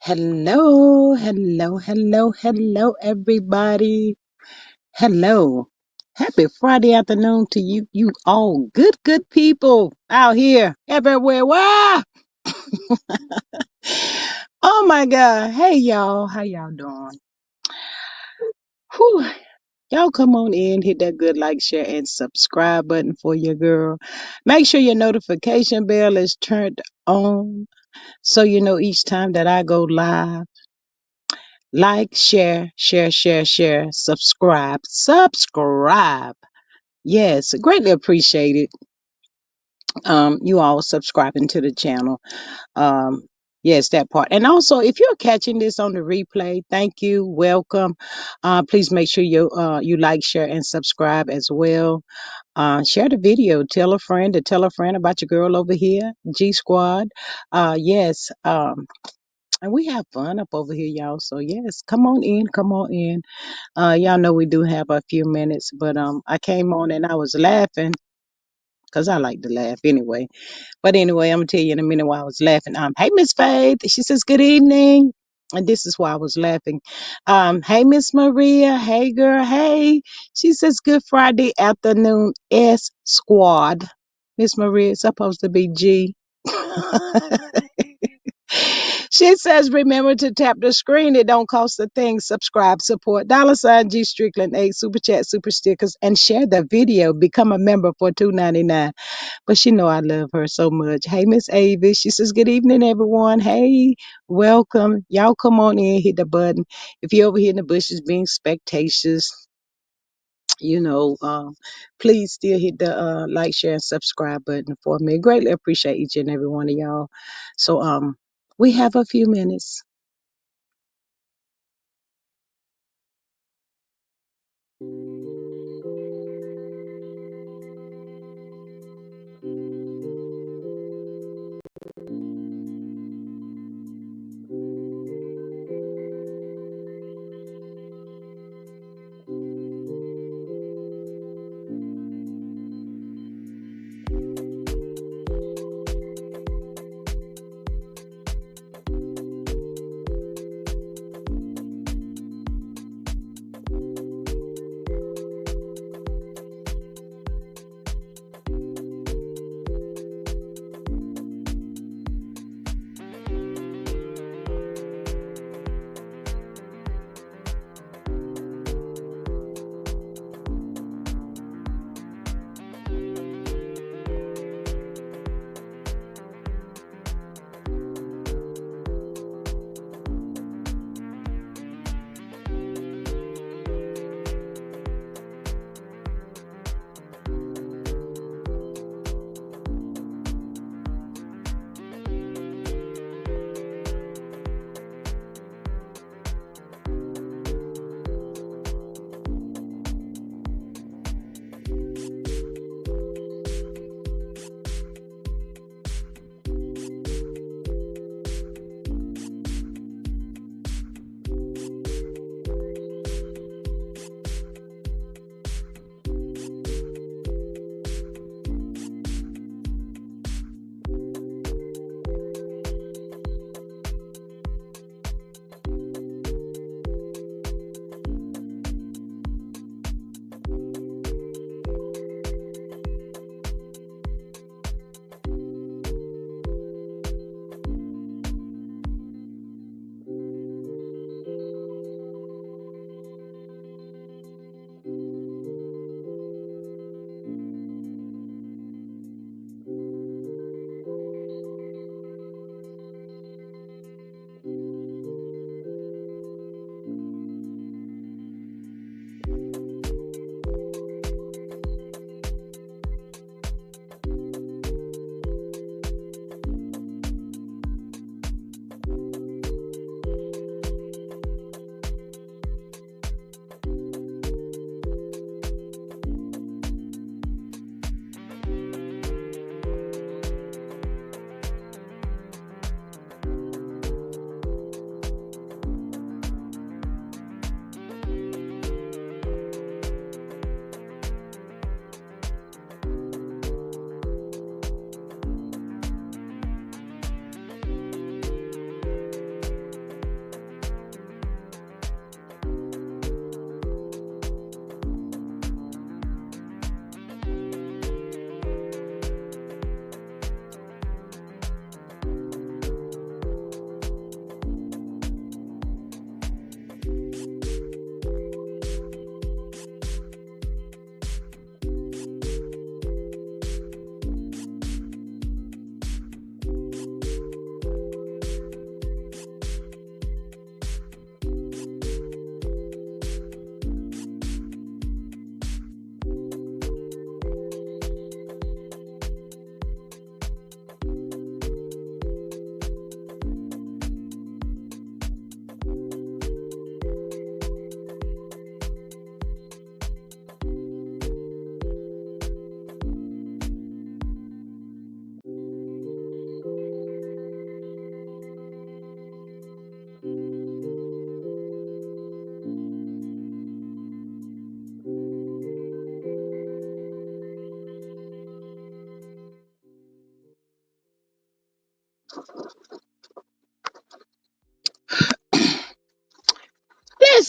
Hello, hello, hello, hello, everybody. Hello. Happy Friday afternoon to you all good people out here everywhere. Wow. Oh my God. Hey y'all. How y'all doing? Whew. Y'all come on in, hit that good like, share, and subscribe button for your girl. Make sure your notification bell is turned on so you know each time that I go live. Like, share, share, share, share, subscribe, subscribe. Yes, greatly appreciated. You all subscribing to the channel. Um, yes, that part. And also, if you're catching this on the replay, thank you, welcome. Please make sure you like, share, and subscribe as well. Share the video. Tell a friend to tell a friend about your girl over here, G Squad. Yes. And we have fun up over here, y'all. So yes, come on in, come on in. Y'all know we do have a few minutes, but I came on and I was laughing because I like to laugh anyway. But anyway, I'm gonna tell you in a minute why I was laughing. Hey Miss Faith, she says good evening. And this is why I was laughing. Hey Miss Maria, hey girl, hey. She says good Friday afternoon, S Squad. Miss Maria, it's supposed to be G. She says, remember to tap the screen. It don't cost a thing. Subscribe, support, $ G Strickland 8, super chat, super stickers, and share the video. Become a member for $2.99. But she know I love her so much. Hey, Miss Avis. She says, good evening, everyone. Hey, welcome. Y'all come on in, hit the button. If you're over here in the bushes being spectacious, you know, please still hit the like, share, and subscribe button for me. Greatly appreciate each and every one of y'all. So we have a few minutes.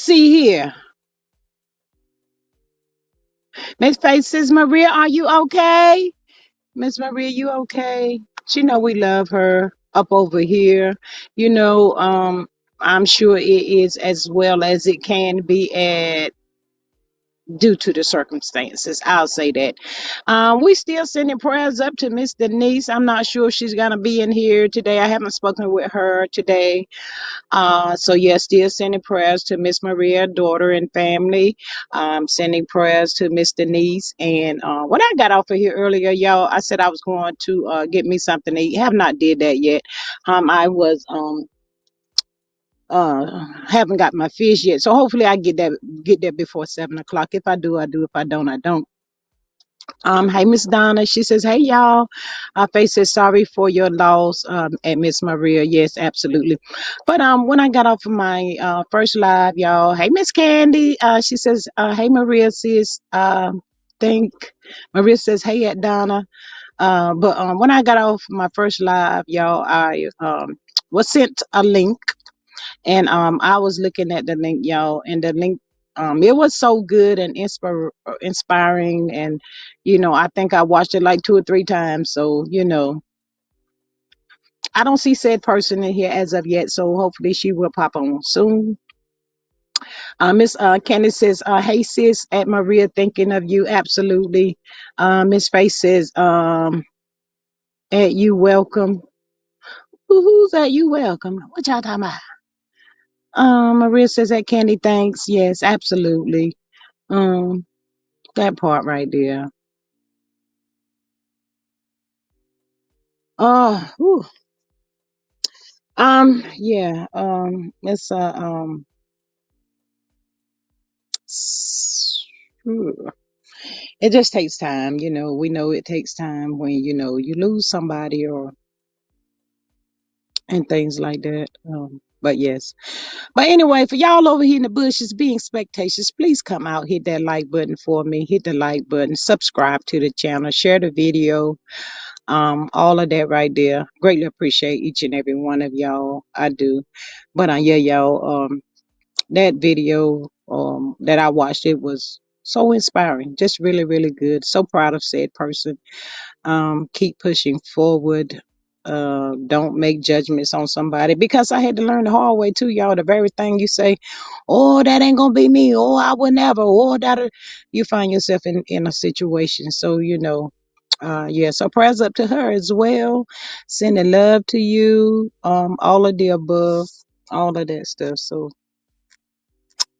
see here. Miss Faces Maria, are you okay? Miss Maria, you okay? She know we love her up over here. You know, I'm sure it is as well as it can be at due to the circumstances. I'll say that. We still sending prayers up to Miss Denise. I'm not sure if she's gonna be in here today. I haven't spoken with her today. So yeah, still sending prayers to Miss Maria, daughter and family. Sending prayers to Miss Denise. And when I got off of here earlier, y'all, I said I was going to get me something to eat. Have not did that yet. I was haven't got my fish yet. So hopefully I get that before 7 o'clock. If I do, I do. If I don't, I don't. Hey Miss Donna. She says, "Hey y'all." Faith says, "Sorry for your loss." At Miss Maria. Yes, absolutely. But when I got off of my first live, y'all. Hey Miss Candy. She says, "Hey Maria, sis." Think Maria says, "Hey at Donna." But when I got off my first live, y'all, I was sent a link, and I was looking at the link, y'all, and the link it was so good and inspiring, and I think I watched it like 2 or 3 times. So I don't see said person in here as of yet, so hopefully she will pop on soon. Miss Candace says, "Hey sis, at Maria, thinking of you, absolutely." Miss Faith says, "At you welcome." Who's at you welcome? What y'all talking about? Maria says, "At Candy, thanks." Yes, absolutely. Um, that part right there. Whew. Yeah. It's phew. It just takes time. We know it takes time when you lose somebody or and things like that. But yes. But anyway, for y'all over here in the bushes being spectators, please come out, hit that like button for me, hit the like button, subscribe to the channel, share the video. All of that right there. Greatly appreciate each and every one of y'all. I do. But yeah, y'all, that video that I watched, it was so inspiring. Just really, really good. So proud of said person. Keep pushing forward. Don't make judgments on somebody, because I had to learn the hard way too, y'all. The very thing you say, "Oh, that ain't gonna be me," or "I would never," or that, you find yourself in a situation. So yeah. So prayers up to her as well. Sending love to you. All of the above, all of that stuff. So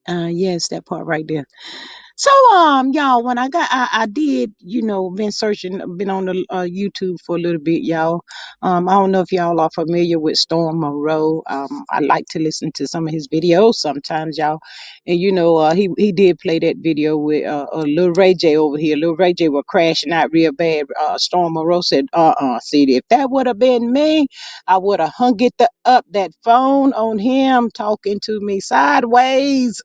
yes, that part right there. So, y'all, when I did, been searching, been on the YouTube for a little bit, y'all. I don't know if y'all are familiar with Storm Monroe. I like to listen to some of his videos sometimes, y'all. And he did play that video with Lil Ray J over here. Lil Ray J was crashing out real bad. Storm Monroe said, see, if that would have been me, I would have hung up that phone on him talking to me sideways.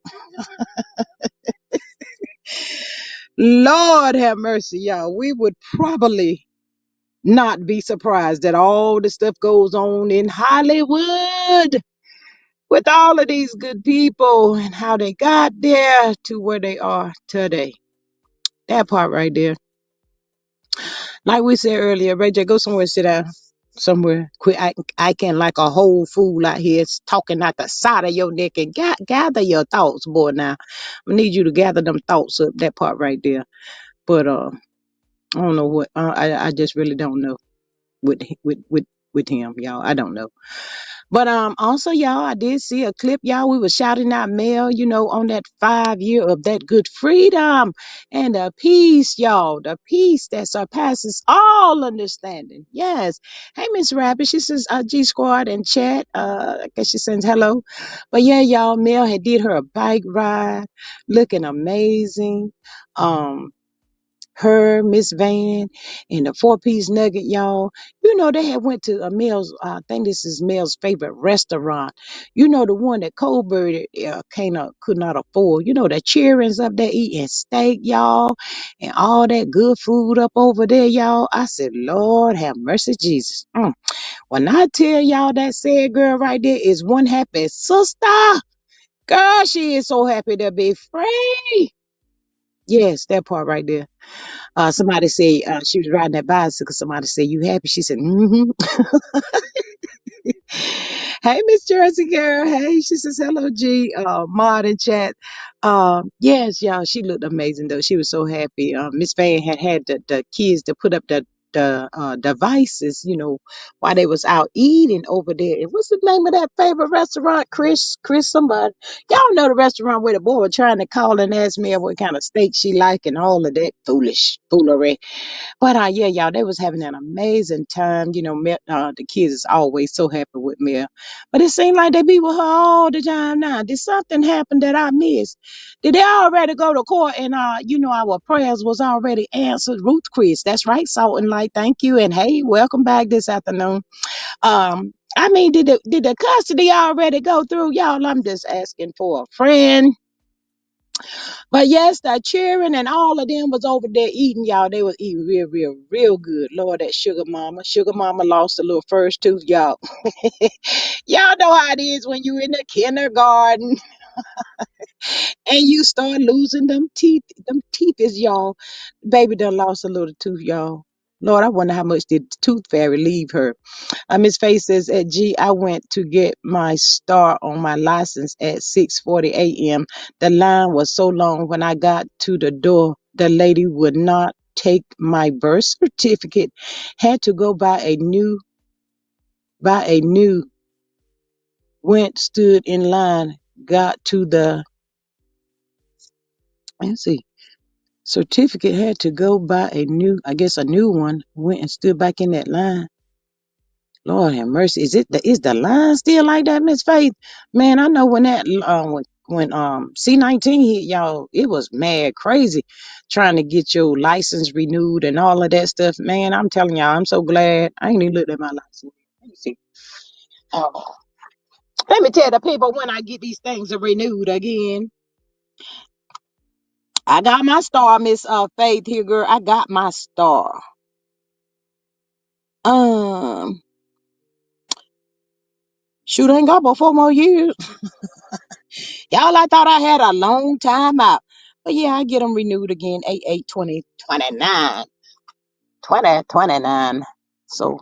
Lord have mercy, y'all. We would probably not be surprised that all the stuff goes on in Hollywood with all of these good people and how they got there to where they are today. That part right there. Like we said earlier, Ray J, go somewhere, sit down. Somewhere. Quit acting like a whole fool out here, talking out the side of your neck, and gather your thoughts, boy. Now, I need you to gather them thoughts up. That part right there. But I don't know what. I just really don't know with him, y'all. I don't know. But also, y'all, I did see a clip, y'all. We were shouting out Mel, on that 5 year of that good freedom and the peace, y'all. The peace that surpasses all understanding. Yes. Hey, Miss Rabbit. She says G Squad and chat. I guess she sends hello. But yeah, y'all, Mel had did her a bike ride, looking amazing. Her, Miss Van, and the 4 piece nugget, y'all. They had went to a Mel's, I think this is Mel's favorite restaurant. The one that Colbert could not afford. The cheerings up there eating steak, y'all, and all that good food up over there, y'all. I said, Lord have mercy, Jesus. When I tell y'all that said girl right there is one happy sister, Girl, she is so happy to be free. Yes, that part right there. Somebody said she was riding that bicycle. Somebody said, "You happy?" She said, "Mm-hmm." Hey, Miss Jersey girl. Hey, she says, "Hello, G." Mod in chat. Yes, y'all. She looked amazing though. She was so happy. Miss Van had the kids to put up the devices, while they was out eating over there. And what's the name of that favorite restaurant? Chris, somebody. Y'all know the restaurant where the boy was trying to call and ask me what kind of steak she like and all of that foolery. But yeah, y'all, they was having an amazing time. The kids is always so happy with me. But it seemed like they be with her all the time now. Did something happen that I missed? Did they already go to court and our prayers was already answered? Ruth Chris, that's right, Salt and Light. Thank you. And hey, welcome back this afternoon. I mean, did the custody already go through? Y'all, I'm just asking for a friend. But yes, the cheering and all of them was over there eating, y'all. They was eating real, real, real good. Lord, that sugar mama. Sugar mama lost a little first tooth, y'all. Y'all know how it is when you in the kindergarten and you start losing them teeth. Them teeth is y'all. Baby done lost a little tooth, y'all. Lord, I wonder how much did the tooth fairy leave her. Miss Faye says, at G, I went to get my star on my license at 6:40 a.m. The line was so long when I got to the door, the lady would not take my birth certificate. Had to go buy a new, went, stood in line, got to the, let's see, certificate, had to go buy a new one, went and stood back in that line. Lord have mercy. Is the line still like that, Miss Faith? Man, I know when C-19 hit y'all, it was mad crazy trying to get your license renewed and all of that stuff. Man, I'm telling y'all, I'm so glad. I ain't even looked at my license. Let me see. Oh, let me tell the people when I get these things renewed again. I got my star, Miss Faith here, girl. I got my star. Um, shoot, ain't got but 4 more years. Y'all, I thought I had a long time out. But yeah, I get them renewed again, 8/8/2029. 2029. So,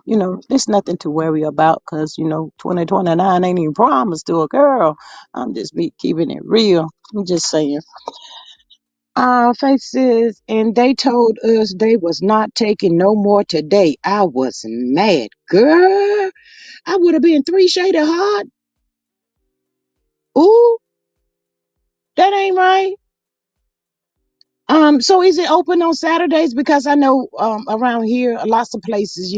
there's nothing to worry about because, 2029 ain't even promised to a girl. I'm just keeping it real. I'm just saying. Faith says, and they told us they was not taking no more today. I was mad. Girl, I would have been three shaded hard. Ooh, that ain't right. So is it open on Saturdays? Because I know around here, lots of places,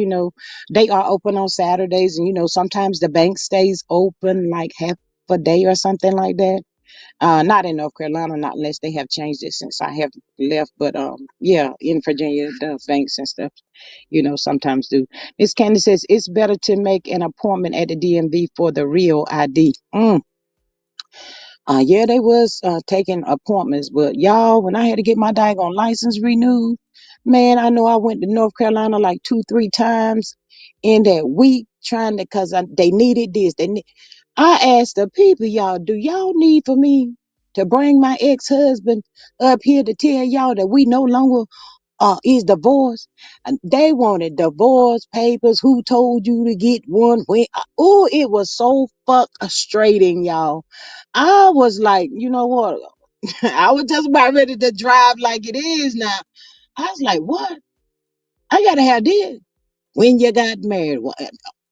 they are open on Saturdays, and sometimes the bank stays open like half a day or something like that. Not in North Carolina, not unless they have changed it since I have left. But yeah, in Virginia, the banks and stuff, sometimes do. Miss Candy says it's better to make an appointment at the DMV for the real ID. Yeah, they was taking appointments, but y'all, when I had to get my daggone license renewed, man, I know I went to North Carolina like 2, 3 times in that week trying to, cause they needed this. I asked the people, y'all, do y'all need for me to bring my ex-husband up here to tell y'all that we no longer is divorce? And they wanted divorce papers. Who told you to get one? When? Oh, it was so frustrating, y'all. I was like, you know what? I was just about ready to drive like it is now. I was like, what? I gotta have this. When you got married, what?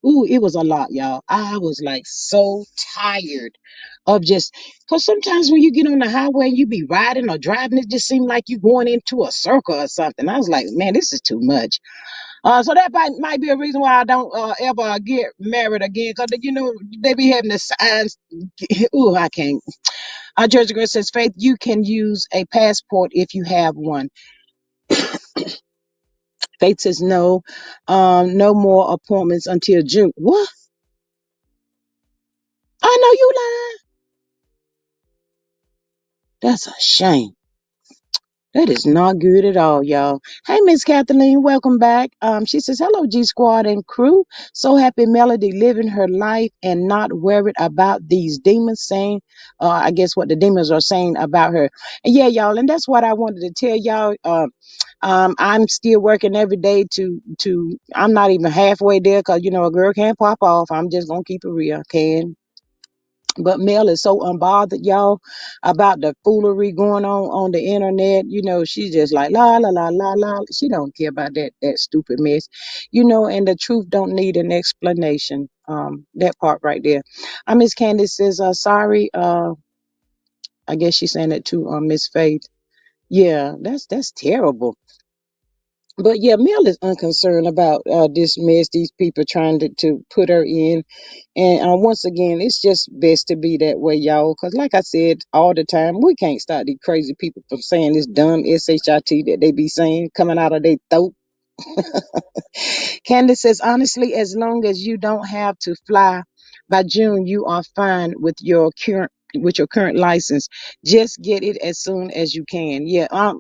Ooh, it was a lot, y'all. I was like so tired of just, because sometimes when you get on the highway and you be riding or driving, it just seems like you going into a circle or something. I was like, man, this is too much. So that might be a reason why I don't ever get married again, because they be having the signs. Ooh, I can't. Georgia Girl says, Faith, you can use a passport if you have one. Faith says, no, no more appointments until June. What? I know you lying. That's a shame. That is not good at all, y'all. Hey, Miss Kathleen, welcome back. She says, "Hello, G Squad and crew. So happy Melody living her life and not worried about these demons saying, I guess what the demons are saying about her." And yeah, y'all, and that's what I wanted to tell y'all. I'm still working every day to. I'm not even halfway there because a girl can't pop off. I'm just gonna keep it real, can. But Mel is so unbothered, y'all, about the foolery going on the internet. She's just like la la la la la. She don't care about that stupid mess, And the truth don't need an explanation. That part right there. Miss Candace says, sorry. I guess she's saying it to Miss Faith. Yeah, that's terrible. But yeah, Mel is unconcerned about this mess these people trying to put her in. And once again, it's just best to be that way, y'all. Because, like I said all the time, we can't stop these crazy people from saying this dumb shit that they be saying coming out of their throat. Candace says, honestly, as long as you don't have to fly by June, you are fine with your current license. Just get it as soon as you can. Yeah.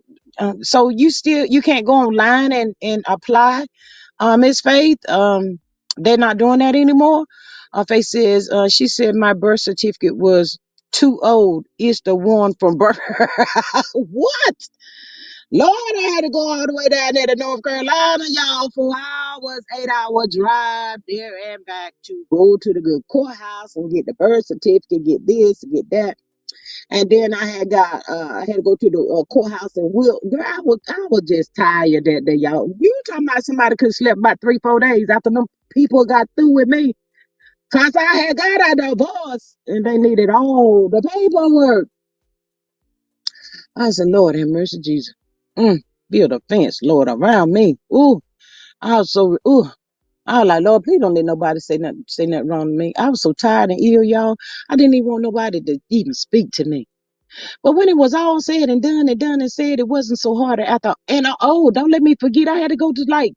So you can't go online and apply, Miss Faith. They're not doing that anymore. Faith says, she said my birth certificate was too old. It's the one from birth. What? Lord, I had to go all the way down there to North Carolina, y'all, 4 hours, 8-hour drive there and back to go to the good courthouse and get the birth certificate, get this, get that. And then I had to go to the courthouse and girl, I was just tired that day, y'all. You talking about somebody could sleep about 3-4 days after them people got through with me. Cause I had got a divorce and they needed all the paperwork. I said, Lord have mercy, Jesus. Build a fence, Lord, around me. Ooh, I was so I was like, Lord, please don't let nobody say nothing wrong to me. I was so tired and ill, y'all. I didn't even want nobody to even speak to me. But when it was all said and done and said, it wasn't so hard after. And don't let me forget, I had to go to like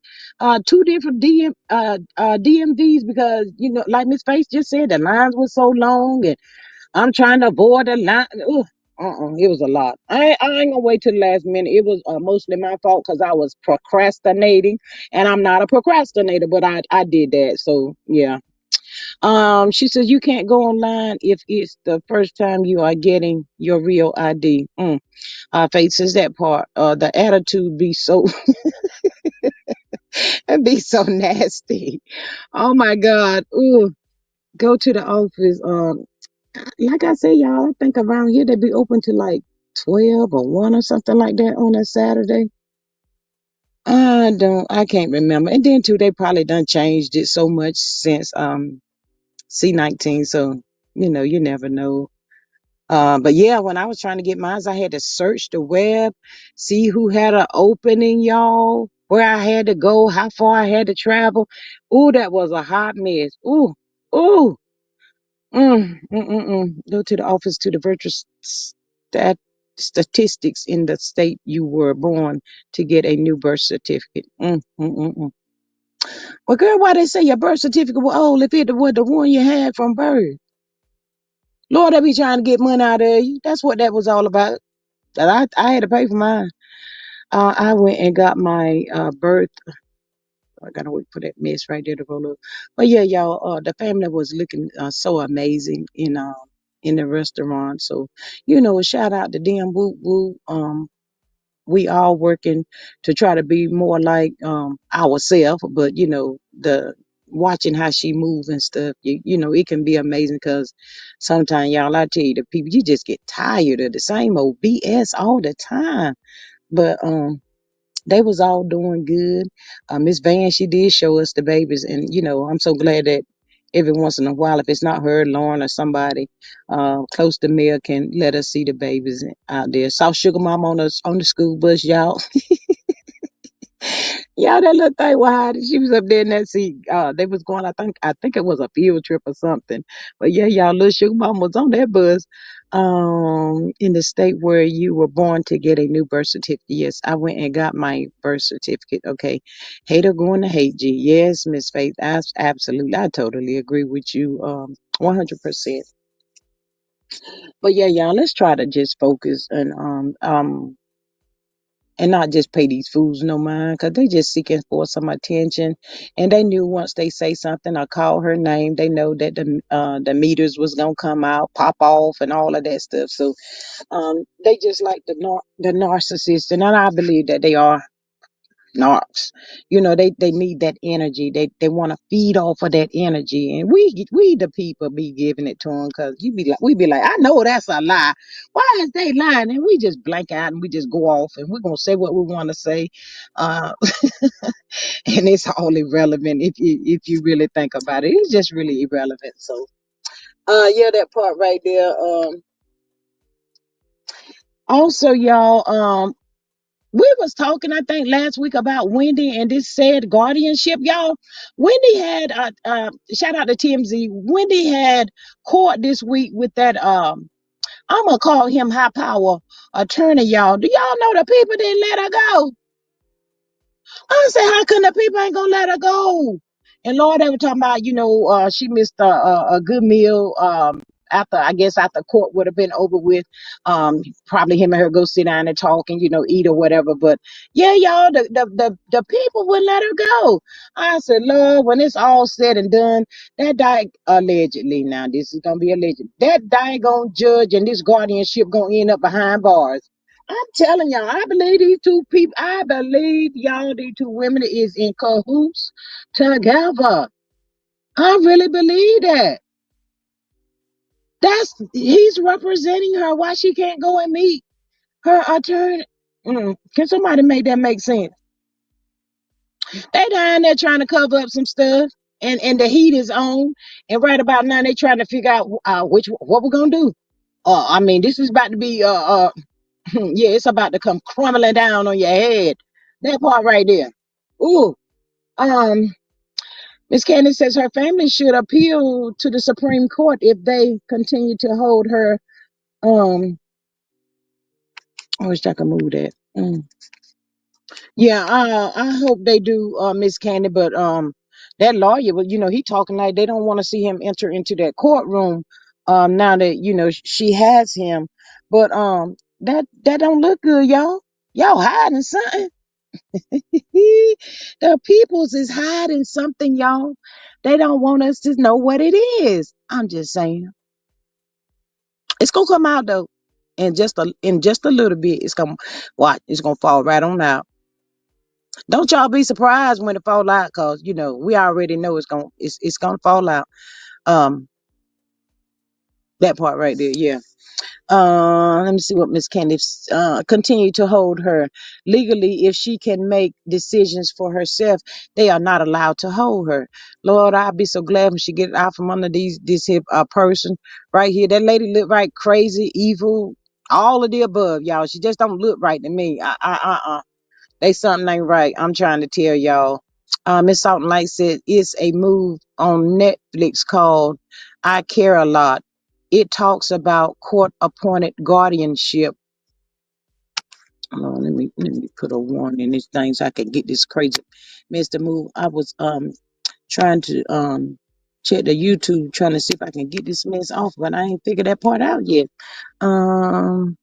two different DMVs because like Miss Face just said, the lines were so long and I'm trying to avoid the line. Ugh, it was a lot. I ain't gonna wait till the last minute. It was mostly my fault because I was procrastinating, and I'm not a procrastinator, but I did that. So yeah. She says you can't go online if it's the first time you are getting your real ID. Faith says that part. The attitude be so it be so nasty. Oh my God. Ooh, go to the office. Like I say, y'all, I think around here they be open to like 12 or 1 or something like that on a Saturday. I can't remember. And then too, they probably done changed it so much since C19. So, you never know. But yeah, when I was trying to get mine, I had to search the web, see who had an opening, y'all, where I had to go, how far I had to travel. Ooh, that was a hot mess. Ooh, ooh. Go to the office to the virtual stat statistics in the state you were born to get a new birth certificate. Well, girl, why they say your birth certificate was old if it was the one you had from birth? Lord, I be trying to get money out of you. That's what that was all about. That I had to pay for mine. I went and got my birth. I gotta wait for that mess right there to roll up. But yeah, y'all, the family was looking so amazing in the restaurant. So, shout out to them. Woo woo. We all working to try to be more like ourselves, but the watching how she moves and stuff, it can be amazing because sometimes y'all, I tell you, the people you just get tired of the same old BS all the time. But they was all doing good. Miss Van, she did show us the babies, and I'm so glad that every once in a while, if it's not her, Lauren, or somebody close to Mel can let us see the babies out there. Saw Sugar Mom on the school bus, y'all. Yeah, that little thing was hiding. She was up there in that seat. They was going. I think it was a field trip or something. But yeah, y'all, little sugar mama was on that bus. In the state where you were born to get a new birth certificate. Yes, I went and got my birth certificate. Okay, hater going to hate G. Yes, Miss Faith. Absolutely, I totally agree with you. 100%. But yeah, y'all, let's try to just focus and and not just pay these fools no mind, because they just seeking for some attention. And they knew once they say something or call her name, they know that the meters was gonna come out, pop off, and all of that stuff. So they just like the narcissist, and I believe that they are narcs. They need that energy. They want to feed off of that energy, and we the people be giving it to them, because we be like, I know that's a lie. Why is they lying? And we just blank out and we just go off and we're gonna say what we want to say, uh, and it's all irrelevant if you really think about it. It's just really irrelevant. So, yeah, that part right there. Also, y'all, we was talking, I think, last week about Wendy and this said guardianship, y'all. Wendy had shout out to TMZ. Wendy had court this week with that I'm gonna call him high power attorney, y'all. Do y'all know the people didn't let her go? I said, how come the people ain't gonna let her go? And Lord, they were talking about, she missed a good meal. After, I guess, after court would have been over with, probably him and her go sit down and talk and eat or whatever. But yeah, y'all, the people wouldn't let her go. I said, Lord, when it's all said and done, that allegedly, now this is gonna be alleged, that daggone judge and this guardianship gonna end up behind bars. I'm telling y'all, I believe these two people, I believe y'all, these two women is in cahoots together. I really believe that. He's representing her. Why she can't go and meet her attorney? Can somebody make that make sense? They down there trying to cover up some stuff, and the heat is on. And right about now, they trying to figure out what we're gonna do. I mean, this is about to be yeah, it's about to come crumbling down on your head. That part right there. Ooh. Um, Miss Candace says her family should appeal to the Supreme Court if they continue to hold her. I wish I could move that. Yeah, I hope they do, Miss Candy. But that lawyer, well, he talking like they don't want to see him enter into that courtroom. Now that she has him, but that don't look good, y'all. Y'all hiding something. The peoples is hiding something, y'all. They don't want us to know what it is. I'm just saying. It's gonna come out though. In just a little bit, it's gonna watch. It's gonna fall right on out. Don't y'all be surprised when it fall out, cause we already know it's gonna fall out. Um, that part right there, yeah. Let me see what Miss Candy continue to hold her legally. If she can make decisions for herself, they are not allowed to hold her. Lord, I'll be so glad when she get out from under this hip person right here. That lady look right crazy, evil, all of the above, y'all. She just don't look right to me. They something ain't right. I'm trying to tell y'all. Miss Salt and Light said it's a move on Netflix called I Care a Lot. It talks about court appointed guardianship. Let me put a one in this thing so I can get this crazy Mr. Move. I was trying to check the YouTube trying to see if I can get this mess off, but I ain't figured that part out yet. Um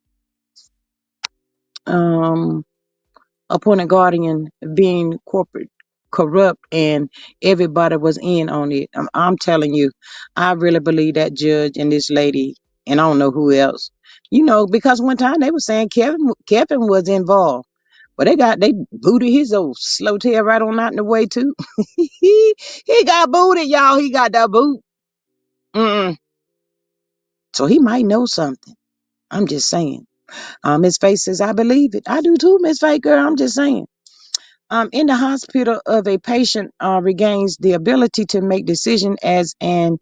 um Appointed guardian being corporate corrupt, and everybody was in on it. I'm telling you, I really believe that judge and this lady, and I don't know who else. Because one time they were saying Kevin was involved, but they booted his old slow tail right on out in the way too. He got booted, y'all. He got that boot. Mm-mm. So he might know something. I'm just saying. Miss Faith says, I believe it. I do too, Miss Faith girl. I'm just saying. In the hospital of a patient regains the ability to make decision as an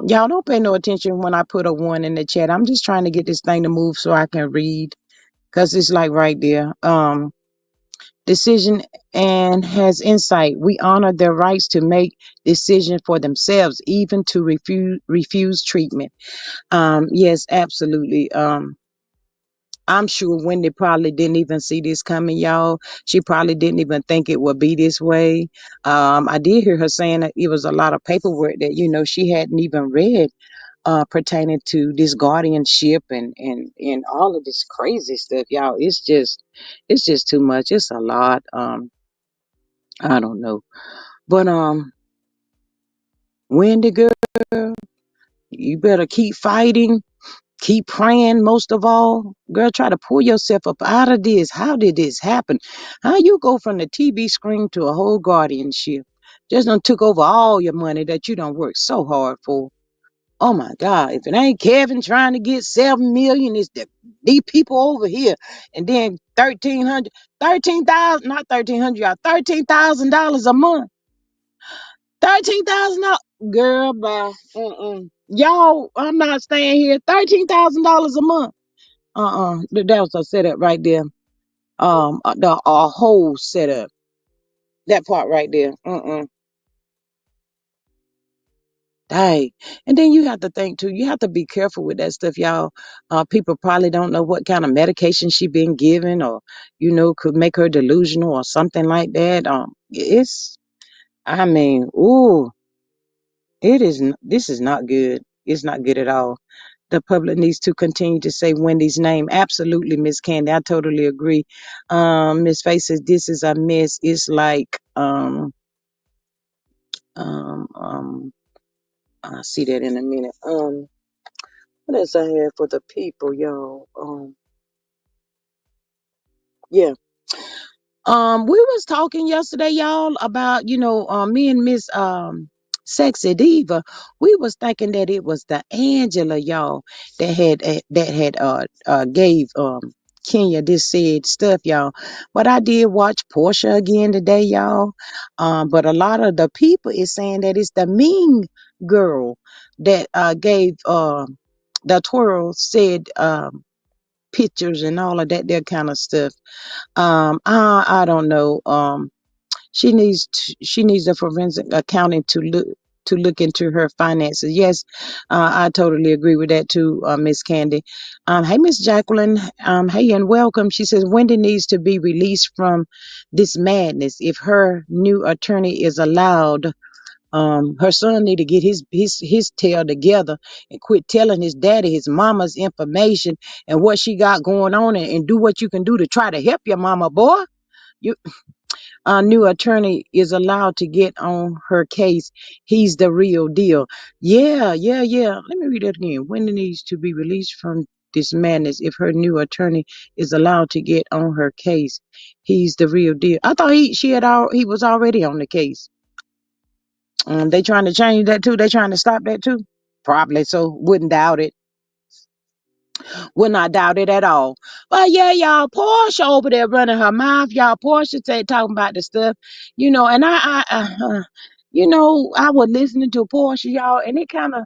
y'all don't pay no attention when I put a one in the chat. I'm just trying to get this thing to move so I can read, because it's like right there. Decision and has insight. We honor their rights to make decision for themselves, even to refuse treatment. Yes, absolutely. I'm sure Wendy probably didn't even see this coming, y'all. She probably didn't even think it would be this way. I did hear her saying that it was a lot of paperwork that she hadn't even read. pertaining to this guardianship and all of this crazy stuff, y'all. It's just too much. It's a lot. I don't know. But Wendy girl, you better keep fighting, keep praying most of all. Girl, try to pull yourself up out of this. How did this happen? How you go from the TV screen to a whole guardianship? Just done took over all your money that you done worked so hard for. Oh my God, if it ain't Kevin trying to get 7 million, it's these people over here. And then 1,300, 13,000, not 1,300, y'all, $13,000 a month. $13,000, girl, bye. Y'all, I'm not staying here. $13,000 a month. That was a setup right there. The a whole setup. That part right there. Dang. And then you have to think too, you have to be careful with that stuff, y'all. People probably don't know what kind of medication she been given or, could make her delusional or something like that. I mean, ooh, this is not good. It's not good at all. The public needs to continue to say Wendy's name. Absolutely, Miss Candy. I totally agree. Miss Faye says this is a mess. It's like, um, um, I'll see that in a minute. What else I have for the people, y'all? Yeah. We was talking yesterday, y'all, about, me and Miss Sexy Diva. We was thinking that it was the Angela, y'all, that had gave Kenya this said stuff, y'all. But I did watch Portia again today, y'all. But a lot of the people is saying that it's the Ming girl that gave the twirl said pictures and all of that kind of stuff. I don't know. She needs a forensic accounting to look into her finances. Yes, I totally agree with that too, Miss Candy. Hey, Miss Jacqueline. Hey, and welcome. She says Wendy needs to be released from this madness. If her new attorney is allowed, her son need to get his tail together and quit telling his daddy his mama's information and what she got going on, and do what you can do to try to help your mama, boy. You New attorney is allowed to get on her case. He's the real deal. Yeah, yeah, yeah. Let me read that again. Wendy needs to be released from this madness if her new attorney is allowed to get on her case. He's the real deal. I thought he was already on the case. They trying to change that too. They trying to stop that too. Probably so. Wouldn't doubt it. Would not doubt it at all. But yeah, y'all, Portia over there running her mouth. Y'all, Portia talking about the stuff, and I was listening to Portia, y'all, and it kind of,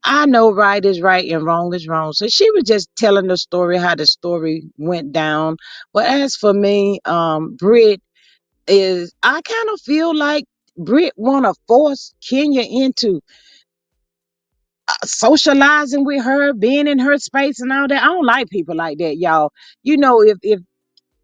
I know right is right and wrong is wrong. So she was just telling the story, how the story went down. But as for me, Britt I kind of feel like Britt want to force Kenya into socializing with her, being in her space and all that. I don't like people like that, y'all. If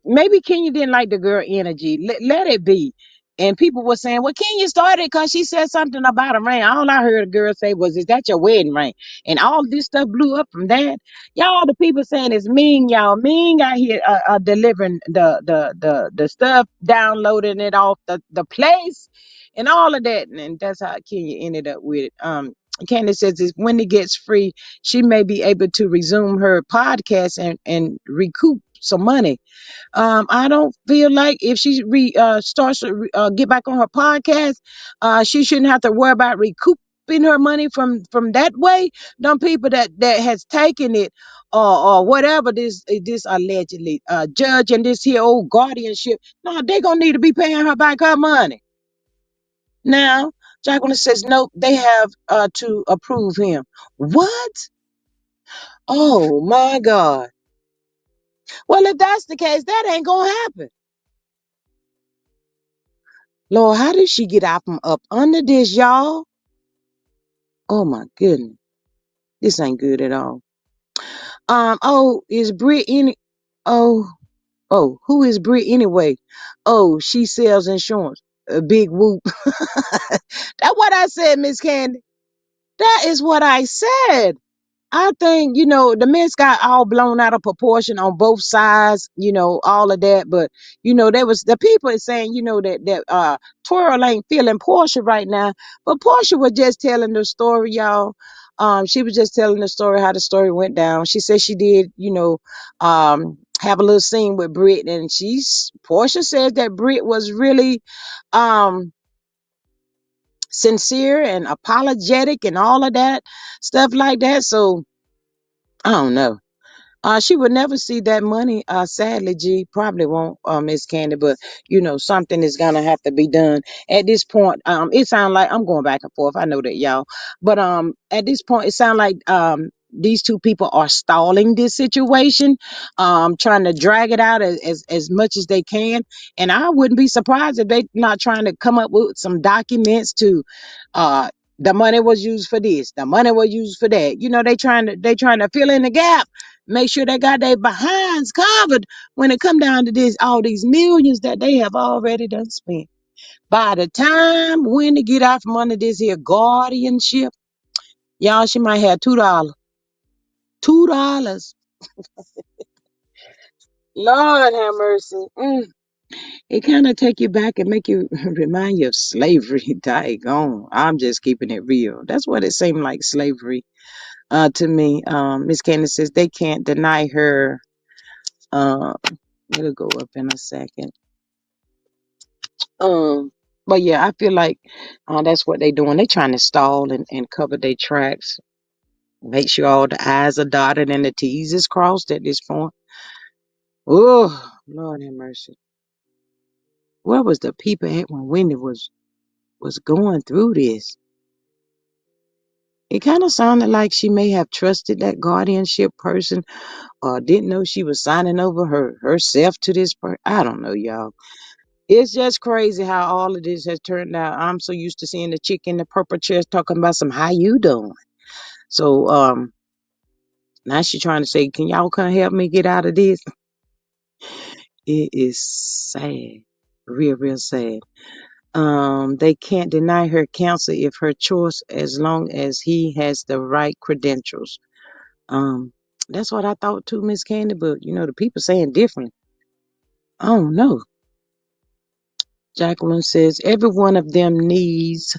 maybe Kenya didn't like the girl energy, let it be. And people were saying, well, Kenya started because she said something about a ring. All I heard a girl say was, is that your wedding ring? And all this stuff blew up from that. Y'all, the people saying it's Ming, y'all. Ming out here delivering the stuff, downloading it off the place and all of that. And that's how Kenya ended up with it. Candace says if Wendy gets free, she may be able to resume her podcast and recoup some money. I don't feel like if she starts to get back on her podcast, she shouldn't have to worry about recouping her money from that way. Them people that has taken it or whatever this allegedly judge and this here old guardianship. No, they gonna need to be paying her back her money. Now, Jacqueline says nope. They have to approve him. What? Oh my God. Well, if that's the case, that ain't gonna happen. Lord, how did she get out from up under this, y'all? Oh my goodness. This ain't good at all. Oh, is Brit any oh, who is Brit anyway? Oh, she sells insurance. A big whoop. That's what I said, Miss Candy. That is what I said. I think, the mess got all blown out of proportion on both sides, all of that. But, there was the people is saying, that Twirl ain't feeling Portia right now. But Portia was just telling the story, y'all. She was just telling the story how the story went down. She said she did, have a little scene with Britt, and Portia says that Britt was really um sincere and apologetic and all of that stuff like that. So I don't know. She would never see that money. Sadly, G probably won't, Miss Candy. But something is gonna have to be done at this point. It sounds like I'm going back and forth. I know that, y'all. But at this point, it sounds like these two people are stalling this situation, trying to drag it out as much as they can. And I wouldn't be surprised if they not trying to come up with some documents to, uh. The money was used for this. The money was used for that. They trying to fill in the gap, make sure they got their behinds covered when it come down to this, all these millions that they have already done spent. By the time Wendy get out from under this here guardianship, y'all, she might have $2. $2. Lord have mercy. It kind of take you back and make you remind you of slavery. Daggone. I'm just keeping it real. That's what it seemed like, slavery, to me. Miss Candace says they can't deny her. Uh, it'll go up in a second. Um, but yeah, I feel like that's what they doing. They trying to stall and cover their tracks. Make sure all the I's are dotted and the T's is crossed at this point. Oh, Lord have mercy. Where was the people at when Wendy was going through this? It kind of sounded like she may have trusted that guardianship person or didn't know she was signing over herself to this person. I don't know, y'all. It's just crazy how all of this has turned out. I'm so used to seeing the chick in the purple chairs talking about some how you doing. So now she trying to say, can y'all come help me get out of this? It is sad. Real, real sad. They can't deny her counsel if her choice as long as he has the right credentials. Um, that's what I thought too, Miss Candy, but the people saying different. I don't know. Jacqueline says every one of them needs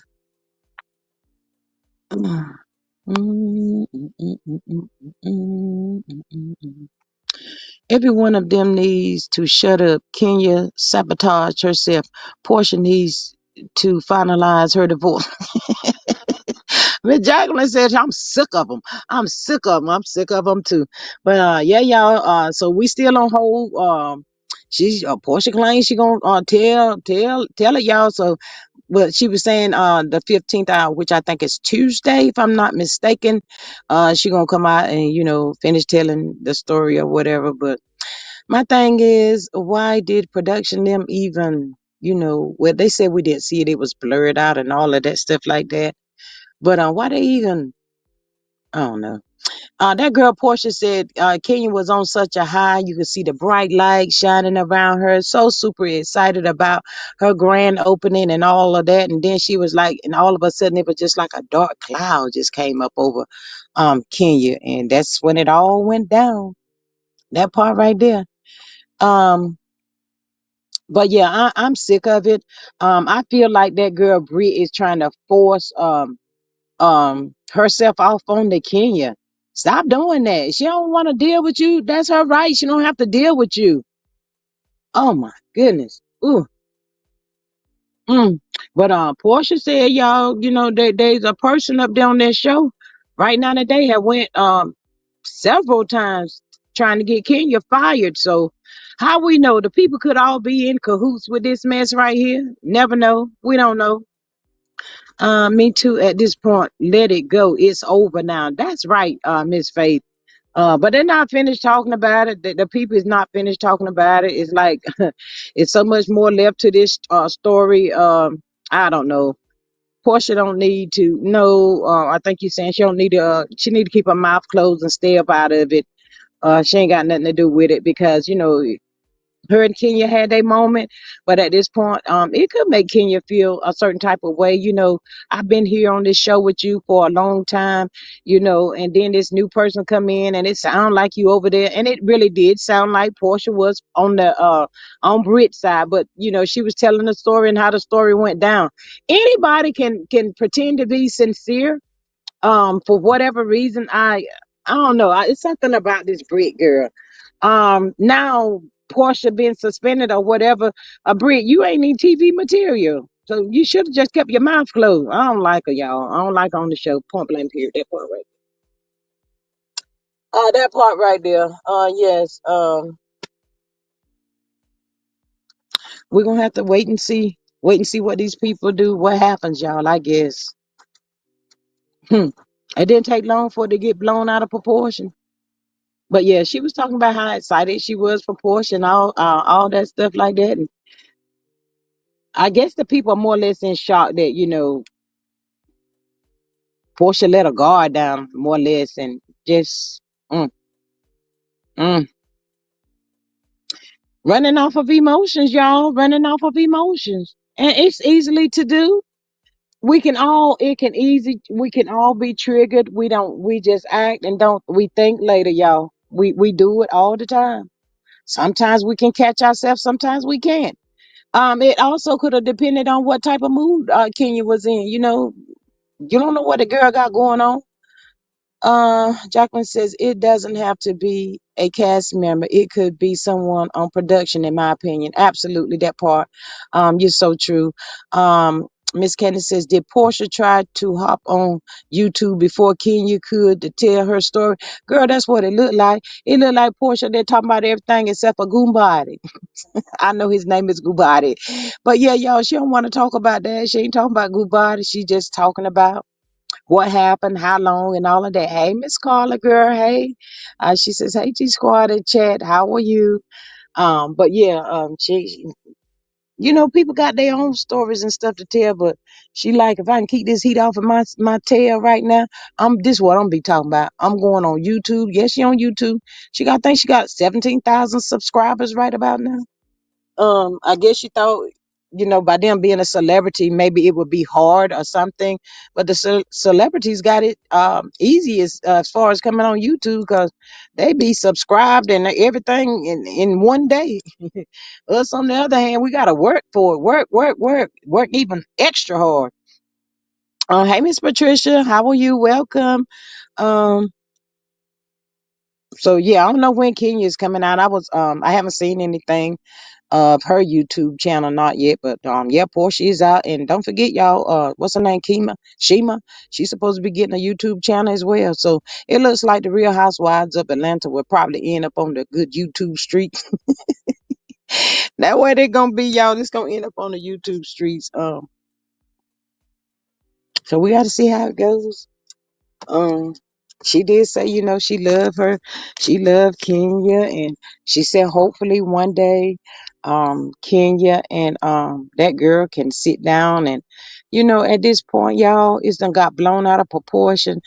every one of them needs to shut up. Kenya sabotage herself. Portia needs to finalize her divorce. Miss Jacqueline said, I'm sick of them. I'm sick of them. I'm sick of them too. But yeah, y'all. So we still on hold. She's Portia claims she gonna tell it, y'all. So, but she was saying the 15th hour, which I think is Tuesday, if I'm not mistaken. She gonna come out and finish telling the story or whatever. But my thing is, why did production them even well, they said we didn't see it, it was blurred out and all of that stuff like that. But why they even, I don't know. That girl Portia said Kenya was on such a high. You could see the bright light shining around her. So super excited about her grand opening and all of that. And then she was like, and all of a sudden it was just like a dark cloud just came up over Kenya. And that's when it all went down. That part right there. Um, but yeah, I'm sick of it. I feel like that girl Brie is trying to force herself off on the Kenya. Stop doing that. She don't want to deal with you. That's her right. She don't have to deal with you. Oh my goodness. Ooh. Mm. But Portia said, y'all, there's a person up there on that show right now that they have went several times trying to get Kenya fired. So how we know the people could all be in cahoots with this mess right here? Never know. We don't know. Me too. At this point, let it go. It's over now. That's right, Miss Faith. But they're not finished talking about it. The people is not finished talking about it. It's like it's so much more left to this story. I don't know. Portia don't need to know. I think you're saying she don't need to. She need to keep her mouth closed and stay up out of it. She ain't got nothing to do with it because her and Kenya had their moment, but at this point, it could make Kenya feel a certain type of way. I've been here on this show with you for a long time, and then this new person come in and it sound like you over there, and it really did sound like Portia was on the on Brit's side, but she was telling the story and how the story went down. Anybody can pretend to be sincere, for whatever reason. I don't know. It's something about this Brit girl. Now Portia being suspended or whatever. Brit, you ain't any TV material, so you should have just kept your mouth closed. I don't like her, y'all. I don't like her on the show. Point blank period. That part right. That part right there. Yes. We're gonna have to wait and see. Wait and see what these people do. What happens, y'all? I guess. Hmm. It didn't take long for it to get blown out of proportion. But yeah, she was talking about how excited she was for Porsche and all that stuff like that. And I guess the people are more or less in shock that Porsche let her guard down more or less and just mm, mm, running off of emotions, y'all, running off of emotions, and it's easily to do. We can all be triggered. We just act and don't we think later, y'all. We do it all the time. Sometimes we can catch ourselves, sometimes we can't. It also could have depended on what type of mood Kenya was in. You don't know what the girl got going on. Jacqueline says it doesn't have to be a cast member. It could be someone on production, in my opinion. Absolutely, that part. You're so true. Miss Candy says, did Portia try to hop on YouTube before Kenya could to tell her story? Girl, that's what it looked like. It looked like Portia. They're talking about everything except for Goombody. I know his name is Goobody. But yeah, y'all, she don't want to talk about that. She ain't talking about Goobody. She just talking about what happened, how long, and all of that. Hey, Miss Carla, girl, hey. She says, hey, G Squad in chat, how are you? But yeah, people got their own stories and stuff to tell, but she like, if I can keep this heat off of my tail right now, this what I'm be talking about. I'm going on YouTube. Yes, she on YouTube. I think she got 17,000 subscribers right about now. I guess she thought, by them being a celebrity, maybe it would be hard or something. But the celebrities got it easy as far as coming on YouTube because they be subscribed and everything in one day. Us, on the other hand, we got to work for it. Work even extra hard. Hey, Miss Patricia, how are you? Welcome. Um, so yeah, I don't know when Kenya is coming out. I haven't seen anything of her YouTube channel, not yet, but yeah, Portia is out, and don't forget, y'all, what's her name, Shima, she's supposed to be getting a YouTube channel as well. So it looks like the Real Housewives of Atlanta will probably end up on the good YouTube street. That way they're gonna be, y'all. It's gonna end up on the YouTube streets. So we got to see how it goes. Um, she did say, she loved Kenya, and she said hopefully one day, Kenya and that girl can sit down and, at this point, y'all, it's done got blown out of proportion.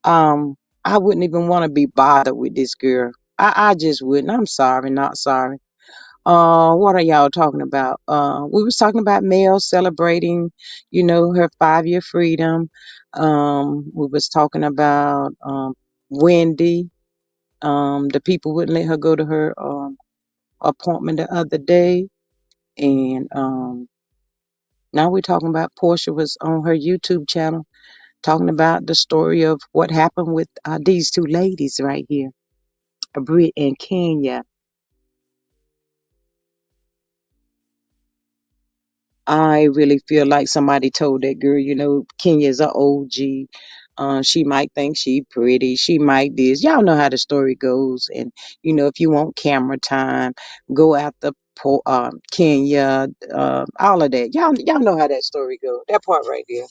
Um, I wouldn't even want to be bothered with this girl. I just wouldn't. I'm sorry, not sorry. What are y'all talking about? We was talking about Mel celebrating, her 5-year freedom. We was talking about Wendy. The people wouldn't let her go to her appointment the other day, and now we're talking about Portia was on her YouTube channel talking about the story of what happened with these two ladies right here, Britt and Kenya. I really feel like somebody told that girl, Kenya's a OG. She might think she pretty. She might this. Y'all know how the story goes. And, if you want camera time, go after Kenya, all of that. Y'all know how that story goes. That part right there.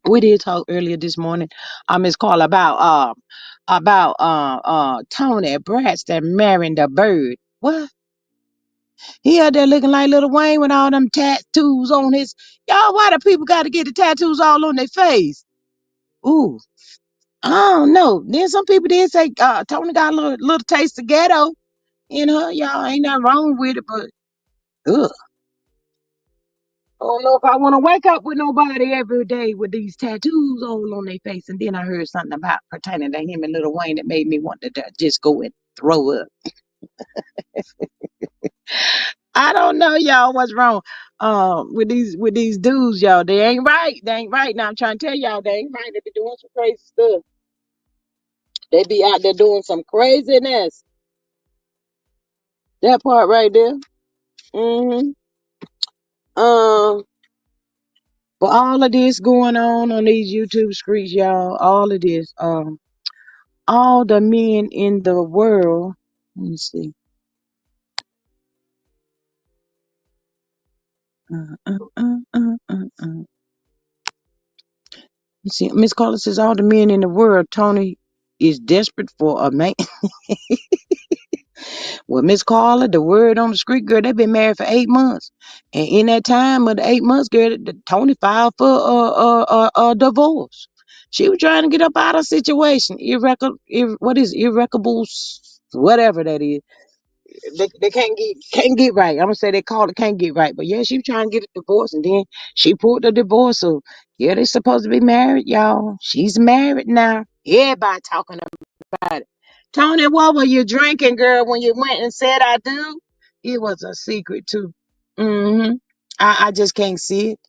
We did talk earlier this morning, Miss Carla, about Tony Braxton marrying the bird. What? He out there looking like Little Wayne with all them tattoos on his. Y'all, why do people got to get the tattoos all on their face? Ooh, I don't know. Then some people did say Tony got a little taste of ghetto. in her, y'all. Ain't nothing wrong with it, but ugh. I don't know if I want to wake up with nobody every day with these tattoos all on their face. And then I heard something about pertaining to him and Little Wayne that made me want to just go and throw up. I don't know, y'all, what's wrong with these dudes, y'all. They ain't right. They ain't right. Now I'm trying to tell y'all they ain't right. They be doing some crazy stuff. They be out there doing some craziness. That part right there. Mm-hmm. Um, but all of this going on these YouTube streets, y'all. All of this. All the men in the world. Let me see. Uh, uh, uh, uh, uh. You see, Miss Carla says all the men in the world. Tony is desperate for a man. Well, Miss Carla, the word on the street, girl, they've been married for 8 months, and in that time of the 8 months, girl, Tony filed for a divorce. She was trying to get up out of a situation. What is irrecoverable, whatever that is. They can't get right. I'm gonna say they called it can't get right, but yeah, she was trying to get a divorce, and then she pulled the divorce. So yeah, they supposed to be married, y'all. She's married now. Everybody talking about it. Tony, what were you drinking, girl, when you went and said I do? It was a secret too. Mm-hmm. I just can't see it.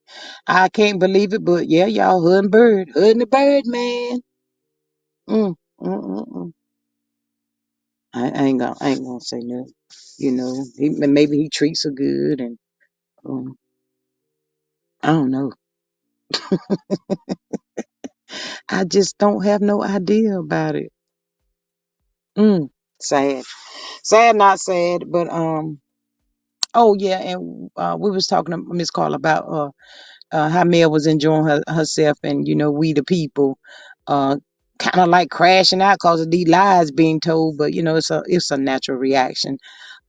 I can't believe it, but yeah, y'all, hood and the bird, man. Mm, mm, mm, mm. I ain't gonna say nothing. You know, maybe he treats her good, and um, I don't know. I just don't have no idea about it. Mm, sad, sad, not sad, but oh yeah, and we was talking to Miss Carla about how Mel was enjoying herself, and we the people, uh, kind of like crashing out because of these lies being told. But it's a natural reaction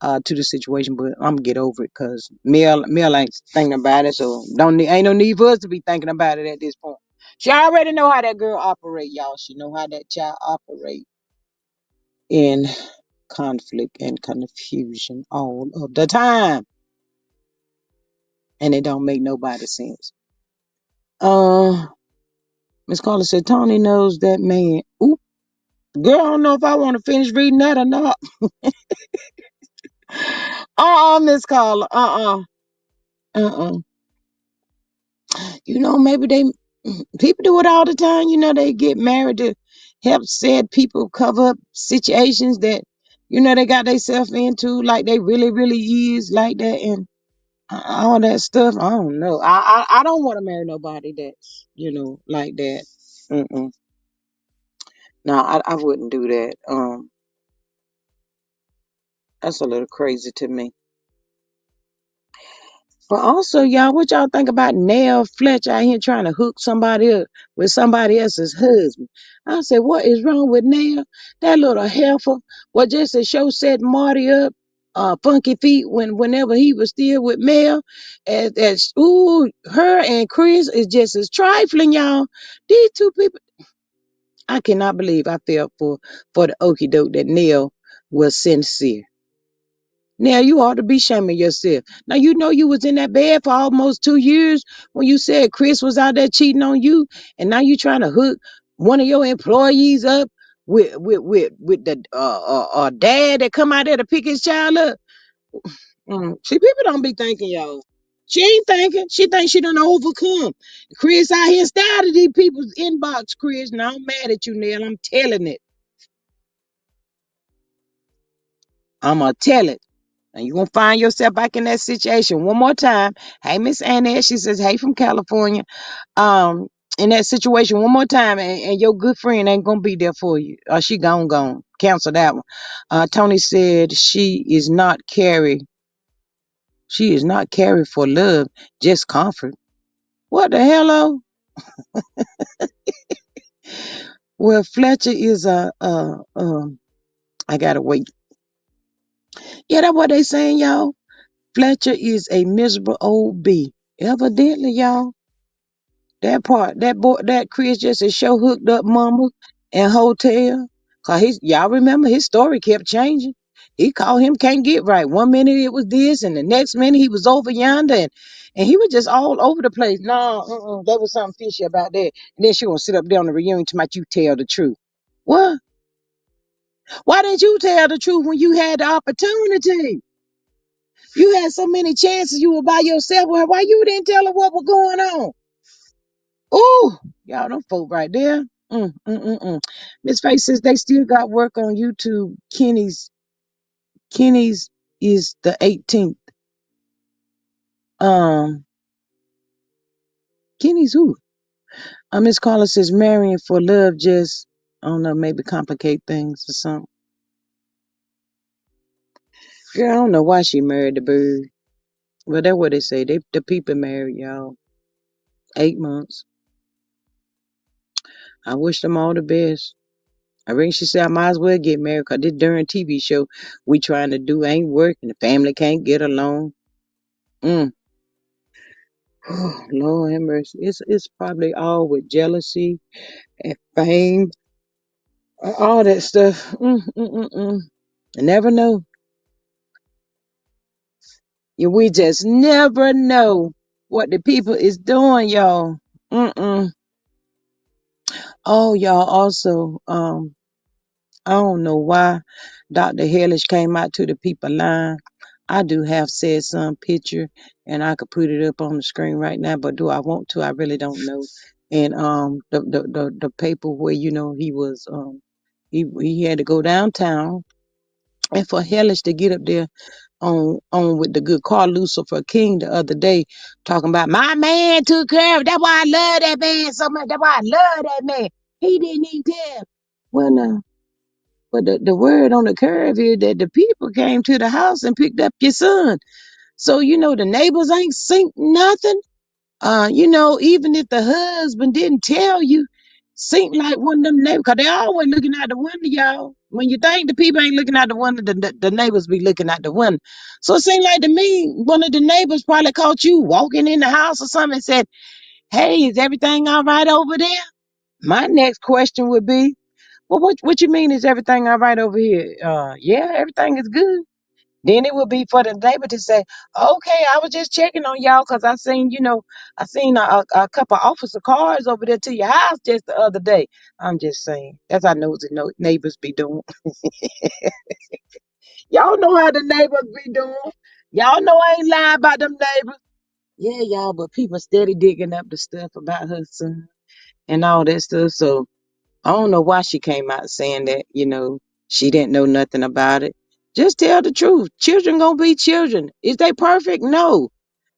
to the situation. But I'm gonna get over it because Mel ain't thinking about it, so ain't no need for us to be thinking about it at this point. She already know how that girl operate, y'all. She know how that child operate in conflict and confusion all of the time, and it don't make nobody sense. Uh, Miss Carla said Tony knows that man. Ooh, girl, I don't know if I want to finish reading that or not. Miss Carla. Uh. Maybe people do it all the time. They get married to help said people cover up situations that they got themselves into, like they really, really is like that, and all that stuff. I don't know. I don't want to marry nobody that's like that. Mm-mm. No, I wouldn't do that. That's a little crazy to me. But also, y'all, what y'all think about Nell Fletcher out here trying to hook somebody up with somebody else's husband? I said, what is wrong with Nell? That little heifer, what just to show set Marty up, Funky Feet, whenever he was still with Mel. Ooh, her and Chris is just as trifling, y'all. These two people, I cannot believe I felt for the okie doke that Nell was sincere. Now you ought to be shaming yourself. Now you was in that bed for almost 2 years when you said Chris was out there cheating on you, and now you trying to hook one of your employees up with the dad that come out there to pick his child up. See, people don't be thinking, y'all. She ain't thinking. She thinks she done overcome. Chris out here started these people's inbox, Chris. Now I'm mad at you, Neil. I'm telling it. I'm gonna tell it. And you're gonna find yourself back in that situation one more time. Hey, Miss Annette, she says, hey from California. Um, in that situation one more time, and your good friend ain't gonna be there for you. She gone. Cancel that one. Tony said she is not carried for love, just comfort. What the hello? Well, Fletcher is I gotta wait. Yeah, that's what they saying, y'all. Fletcher is a miserable old bee. Evidently, y'all. That part, that boy, that Chris just a show hooked up mama and hotel. Y'all remember his story kept changing. He called him can't get right. One minute it was this, and the next minute he was over yonder, and he was just all over the place. No, there was something fishy about that. And then she gonna sit up there on the reunion to make you tell the truth. What? Why didn't you tell the truth when you had the opportunity? You had so many chances. You were by yourself with her. Why you didn't tell her what was going on? Oh, y'all, them folk right there. Miss Faces, they still got work on YouTube. Kenny's is the 18th. Um, Kenny's who? Miss Carla says marrying for love just, I don't know, maybe complicate things or something. Girl, I don't know why she married the bird. Well, that's what they say. The people married, y'all. 8 months. I wish them all the best. I reckon she said I might as well get married because this darn TV show we trying to do ain't working. The family can't get along. Mm. Oh, Lord have mercy. It's probably all with jealousy and fame, all that stuff. I never know. Yeah, we just never know what the people is doing, y'all. Mm-mm. Oh, y'all also, I don't know why Dr. Hellish came out to the people line. I do have said some picture and I could put it up on the screen right now, but do I want to? I really don't know. And the paper where he was he had to go downtown and for Hellish to get up there on with the good Carl Lucifer King the other day, talking about my man took care of it. That's why I love that man so much. That's why I love that man. He didn't even tell. Well, no. But the word on the curve is that the people came to the house and picked up your son. So, the neighbors ain't seen nothing. Even if the husband didn't tell you, seem like one of them neighbors, because they always looking out the window, y'all. When you think the people ain't looking out the window, the neighbors be looking out the window. So it seemed like to me, one of the neighbors probably caught you walking in the house or something and said, hey, is everything all right over there? My next question would be, well, what you mean is everything all right over here? Yeah, everything is good. Then it would be for the neighbor to say, okay, I was just checking on y'all because I seen a couple officer cars over there to your house just the other day. I'm just saying. That's how nosy neighbors be doing. Y'all know how the neighbors be doing. Y'all know I ain't lying about them neighbors. Yeah, y'all, but people steady digging up the stuff about her son and all that stuff. So I don't know why she came out saying that, she didn't know nothing about it. Just tell the truth. Children gonna be children. Is they perfect? No.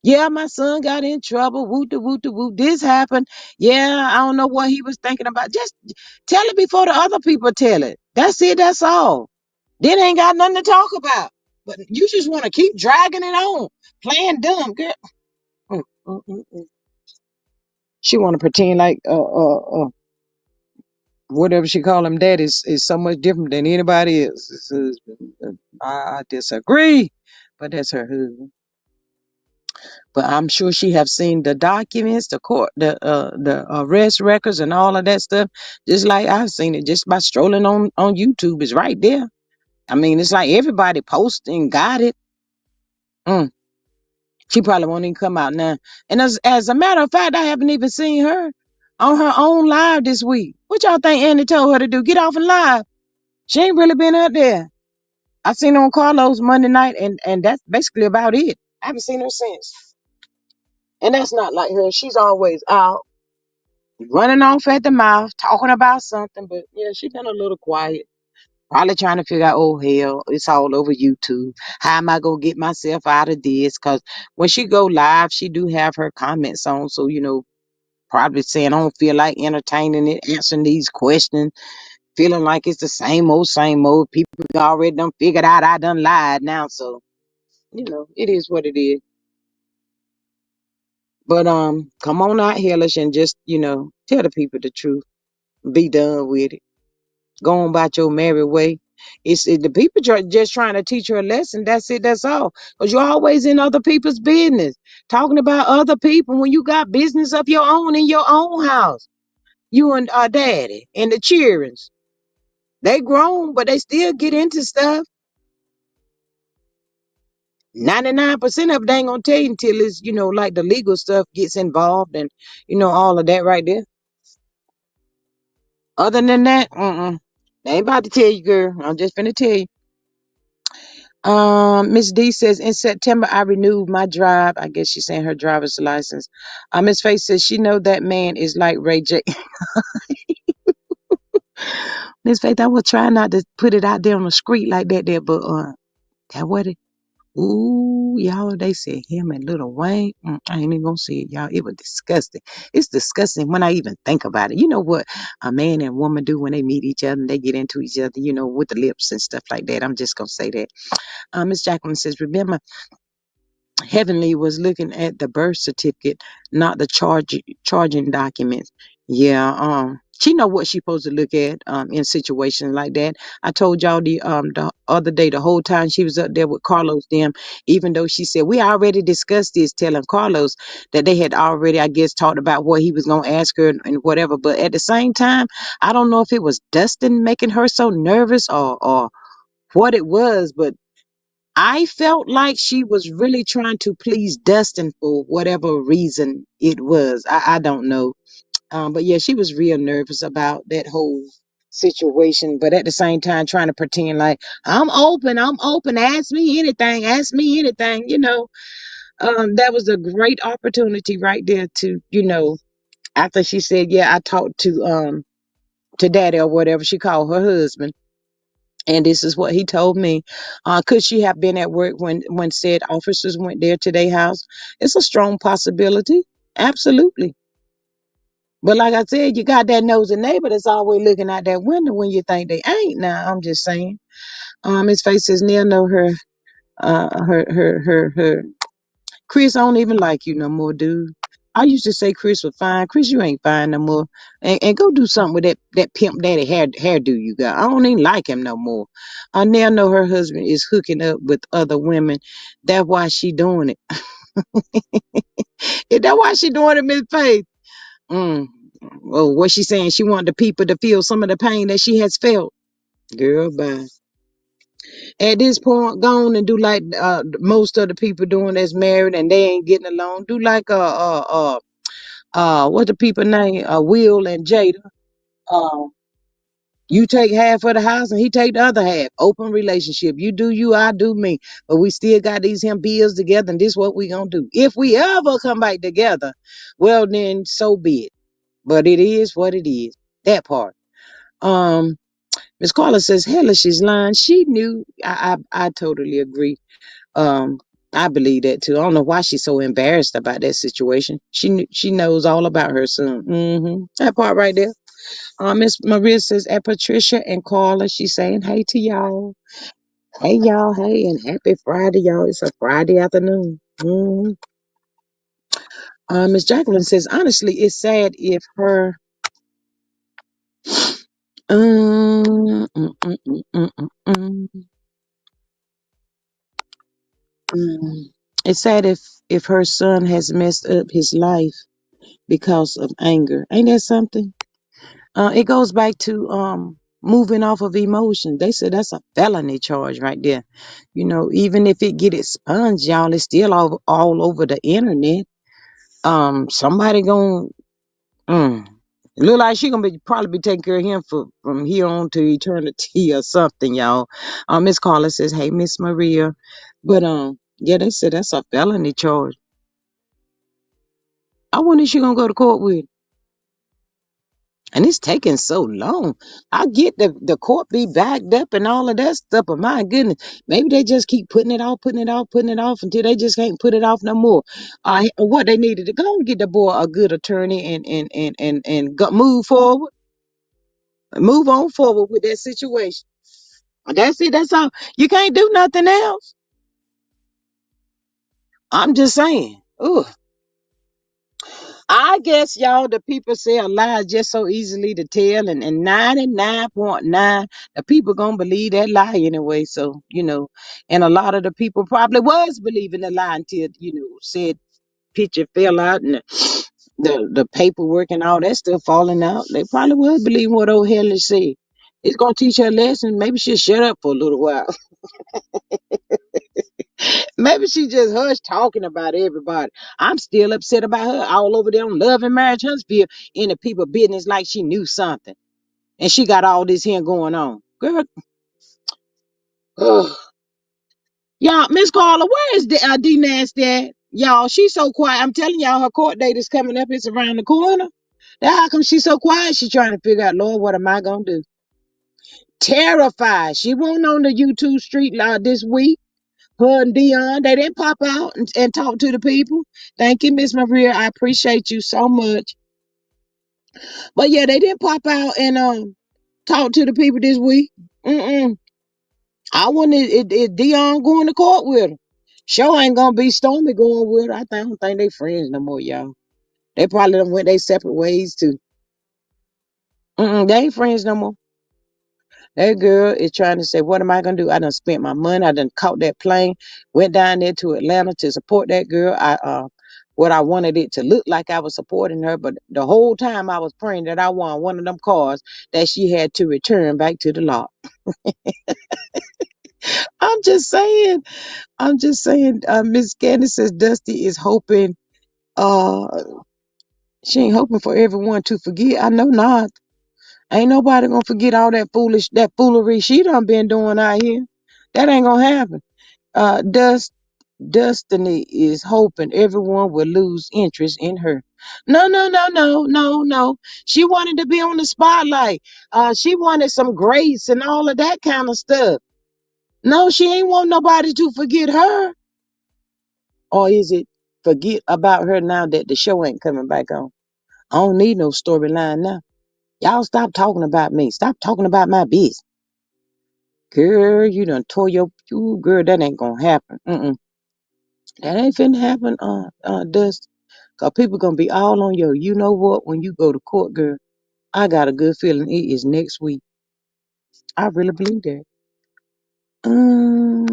Yeah, my son got in trouble. Woot de woot de woot. This happened. Yeah, I don't know what he was thinking about. Just tell it before the other people tell it. That's it. That's all. Then ain't got nothing to talk about. But you just want to keep dragging it on, playing dumb, girl. Mm, mm, mm, mm. She want to pretend like whatever she call him, that is so much different than anybody else's husband. I disagree, but that's her husband. But I'm sure she have seen the documents, the court, the arrest records, and all of that stuff. Just like I've seen it, just by strolling on YouTube, it's right there. I mean, it's like everybody posting, got it. Mm. She probably won't even come out now. And as a matter of fact, I haven't even seen her on her own live this week. What y'all think Andy told her to do? Get off and live. She ain't really been up there. I seen her on Carlos Monday night, and that's basically about it. I haven't seen her since. And that's not like her. She's always out, running off at the mouth, talking about something. But yeah, she been a little quiet. Probably trying to figure out, oh hell, it's all over YouTube. How am I gonna get myself out of this? Cause when she go live, she do have her comments on. So, probably saying I don't feel like entertaining it, answering these questions, feeling like it's the same old, same old. People already done figured out I done lied now. So, it is what it is. But come on out, hellish, and just, tell the people the truth. Be done with it. Go on about your merry way. The people just trying to teach you a lesson. That's it. That's all. Because you're always in other people's business, talking about other people when you got business of your own in your own house. You and our daddy and the childrens. They grown, but they still get into stuff. 99% of it they ain't gonna tell you until it's, like the legal stuff gets involved and, all of that right there. Other than that, they ain't about to tell you, girl. I'm just finna tell you. Miss D says in September I renewed my drive. I guess she's saying her driver's license. Miss Faith says she know that man is like Ray J. Miss Faith, I was trying not to put it out there on the street like that there, but that what it. Ooh, y'all, they said him and Little Wayne. I ain't even gonna say it, y'all. It was disgusting. It's disgusting when I even think about it. You know what a man and woman do when they meet each other and they get into each other, with the lips and stuff like that. I'm just gonna say that. Miss Jacqueline says, remember, Heavenly was looking at the birth certificate, not the charging documents. Yeah, she know what she supposed to look at in situations like that. I told y'all the other day, the whole time she was up there with Carlos them, even though she said we already discussed this, telling Carlos that they had already, I guess, talked about what he was gonna ask her and whatever. But at the same time, I don't know if it was Dustin making her so nervous or what it was, but I felt like she was really trying to please Dustin for whatever reason it was. I don't know. But yeah, she was real nervous about that whole situation. But at the same time, trying to pretend like I'm open. Ask me anything. That was a great opportunity right there to, after she said, yeah, I talked to daddy or whatever she called her husband. And this is what he told me. Could she have been at work when said officers went there to their house? It's a strong possibility. Absolutely. But like I said, you got that nosy neighbor that's always looking out that window when you think they ain't. Now I'm just saying. His face says Neil know her. Her. Chris, I don't even like you no more, dude. I used to say Chris was fine. Chris, you ain't fine no more. And go do something with that pimp daddy hairdo you got. I don't even like him no more. I now know her husband is hooking up with other women. That's why she doing it. Is that why she doing it, Miss Faith? Mm. Well, what she saying? She want the people to feel some of the pain that she has felt. Girl, bye. At this point, go on and do like most of the people doing that's married and they ain't getting along. Do like what the people name? Will and Jada. Uh, you take half of the house and he take the other half. Open relationship. You do you, I do me. But we still got these him bills together, and this what we gonna do. If we ever come back together, well then so be it. But it is what it is. That part. Um, Miss Carla says, hell, she's lying. She knew. I totally agree. Um, I believe that too. I don't know why she's so embarrassed about that situation. She knows all about her son. That part right there. Miss Maria says, at Patricia and Carla, she's saying, hey to y'all. Hey, y'all. Hey, and happy Friday, y'all. It's a Friday afternoon. Miss Jacqueline says, honestly, it's sad if her. Um, mm, mm, mm, mm, mm, mm, mm. It's sad if her son has messed up his life because of anger. Ain't that something? It goes back to moving off of emotion. They said that's a felony charge right there. Even if it get expunged, y'all, it's still all over the internet. Somebody gonna it look like she gonna probably be taking care of him from here on to eternity or something, y'all. Miss Carla says, "Hey, Miss Maria," but yeah, they said that's a felony charge. I wonder if she gonna go to court with. And it's taking so long. I get the court be backed up and all of that stuff, but my goodness, maybe they just keep putting it off until they just can't put it off no more. What they needed to go and get the boy a good attorney and move on forward with that situation. That's it. That's all. You can't do nothing else. I'm just saying. Ugh. I guess y'all, the people say a lie is just so easily to tell, and 99.9 the people gonna believe that lie anyway. So and a lot of the people probably was believing the lie until said picture fell out and the paperwork and all that stuff falling out. They probably was believing what old hell is said. It's gonna teach her a lesson. Maybe she'll shut up for a little while. Maybe she just hushed talking about everybody. I'm still upset about her all over there on Love and Marriage Huntsville in the people business like she knew something. And she got all this here going on. Girl, ugh. Y'all, Miss Carla, where is D Nasty at? Y'all, she's so quiet. I'm telling y'all, her court date is coming up. It's around the corner. Now, how come she's so quiet? She's trying to figure out, Lord, what am I going to do? Terrified. She went on the YouTube street this week. Her and Dion, they didn't pop out and talk to the people. Thank you, Miss Maria. I appreciate you so much. But yeah, they didn't pop out and talk to the people this week. Mm-mm. I want it Dion going to court with her. Sure ain't gonna be Stormy going with her. I don't think they friends no more, y'all. They probably done went their separate ways too. They ain't friends no more. That girl is trying to say, what am I gonna do? I done spent my money. I done caught that plane, went down there to Atlanta to support that girl. What I wanted it to look like I was supporting her, but the whole time I was praying that I won one of them cars that she had to return back to the lot. I'm just saying. I'm just saying. Miss Candace says Dusty is hoping. Uh, she ain't hoping for everyone to forget. I know not. Ain't nobody gonna forget all that foolery she done been doing out here. That ain't gonna happen. Uh, Dust, Destiny is hoping everyone will lose interest in her. No, no, no, no, no, no. She wanted to be on the spotlight. She wanted some grace and all of that kind of stuff. No, she ain't want nobody to forget her. Or is it forget about her now that the show ain't coming back on? I don't need no storyline now. Y'all stop talking about me. Stop talking about my business. Girl, you done tore girl, that ain't gonna happen. That ain't finna happen, Dust. Cause people gonna be all on you know what, when you go to court, girl. I got a good feeling it is next week. I really believe that. Um,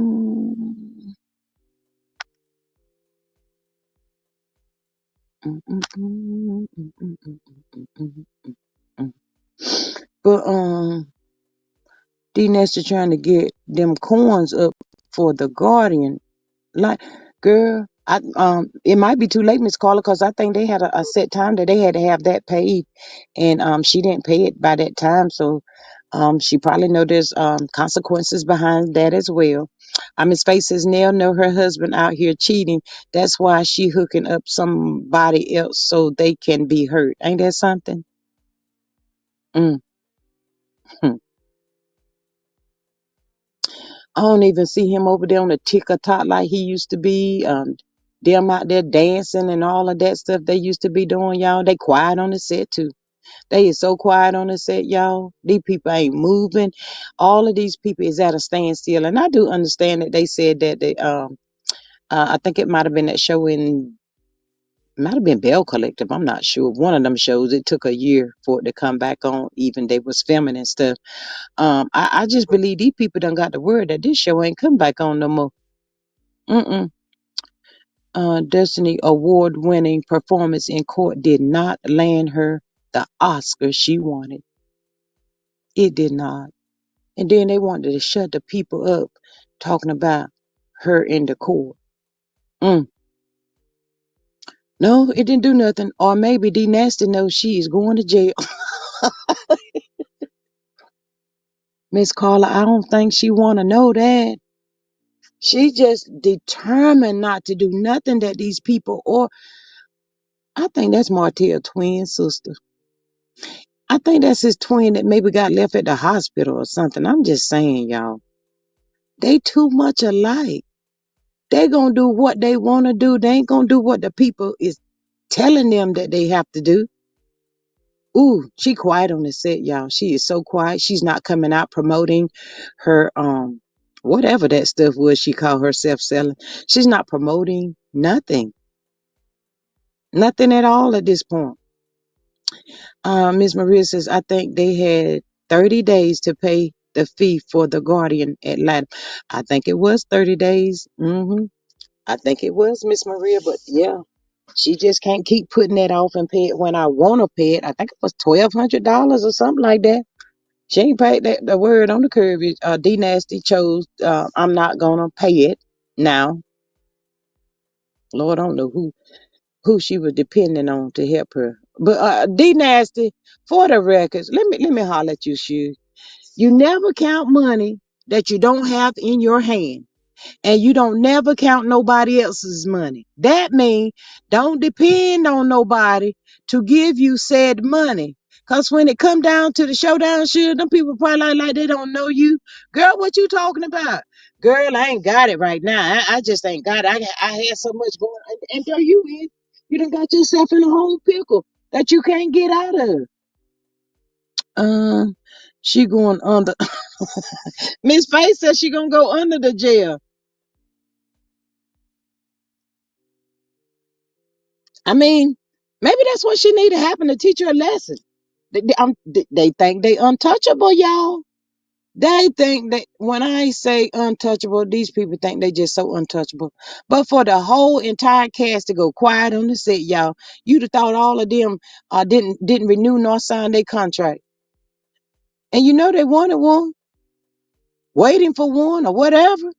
mm, mm, mm, mm, mm, mm, mm, mm, mm. But D Nestor trying to get them coins up for the Guardian. Like, girl, it might be too late, Miss Carla, because I think they had a set time that they had to have that paid, and she didn't pay it by that time, so she probably know there's consequences behind that as well. Miss Faith says Nell know her husband out here cheating. That's why she hooking up somebody else so they can be hurt. Ain't that something? Mm. Hmm. I don't even see him over there on the ticker top like he used to be. Them out there dancing and all of that stuff they used to be doing, y'all. They quiet on the set too. They is so quiet on the set, y'all. These people ain't moving. All of these people is at a standstill. And I do understand that they said that I think it might have been that show might have been Bell Collective. I'm not sure. One of them shows, it took a year for it to come back on. Even they was filming and stuff. I just believe these people done got the word that this show ain't come back on no more. Mm-mm. Destiny award winning performance in court did not land her the Oscar she wanted. It did not. And then they wanted to shut the people up talking about her in the court. Mm. No, it didn't do nothing. Or maybe D Nasty knows she is going to jail. Miss Carla, I don't think she want to know that. She just determined not to do nothing that these people, or I think that's Martell's twin sister. I think that's his twin that maybe got left at the hospital or something. I'm just saying, y'all. They too much alike. They gonna do what they want to do. They ain't gonna do what the people is telling them that they have to do. Ooh, she quiet on the set, y'all. She is so quiet. She's not coming out promoting her whatever that stuff was she called herself selling. She's not promoting nothing. Nothing at all at this point. Ms. Maria says, I think they had 30 days to pay the fee for the Guardian Atlanta. I think it was 30 days. I think it was, Miss Maria, but yeah, she just can't keep putting that off and pay it when I want to pay it. I think it was $1,200 or something like that. She ain't paid that. The word on the curb is D Nasty chose, I'm not going to pay it. Now, Lord, I don't know who she was depending on to help her. But D Nasty, for the records, let me holler at you, Shoe. You never count money that you don't have in your hand. And you don't never count nobody else's money. That means don't depend on nobody to give you said money. Cause when it come down to the showdown shit, them people probably like they don't know you. Girl, what you talking about? Girl, I ain't got it right now. I just ain't got it. I had so much going on. And there you is. You done got yourself in a whole pickle that you can't get out of. Um, she going under. Miss Faye says she gonna go under the jail. I mean, maybe that's what she need to happen to teach her a lesson. They think they untouchable, y'all. They think that when I say untouchable, these people think they just so untouchable. But for the whole entire cast to go quiet on the set, y'all, you'd have thought all of them didn't renew nor sign their contract. And you know they wanted one, waiting for one or whatever.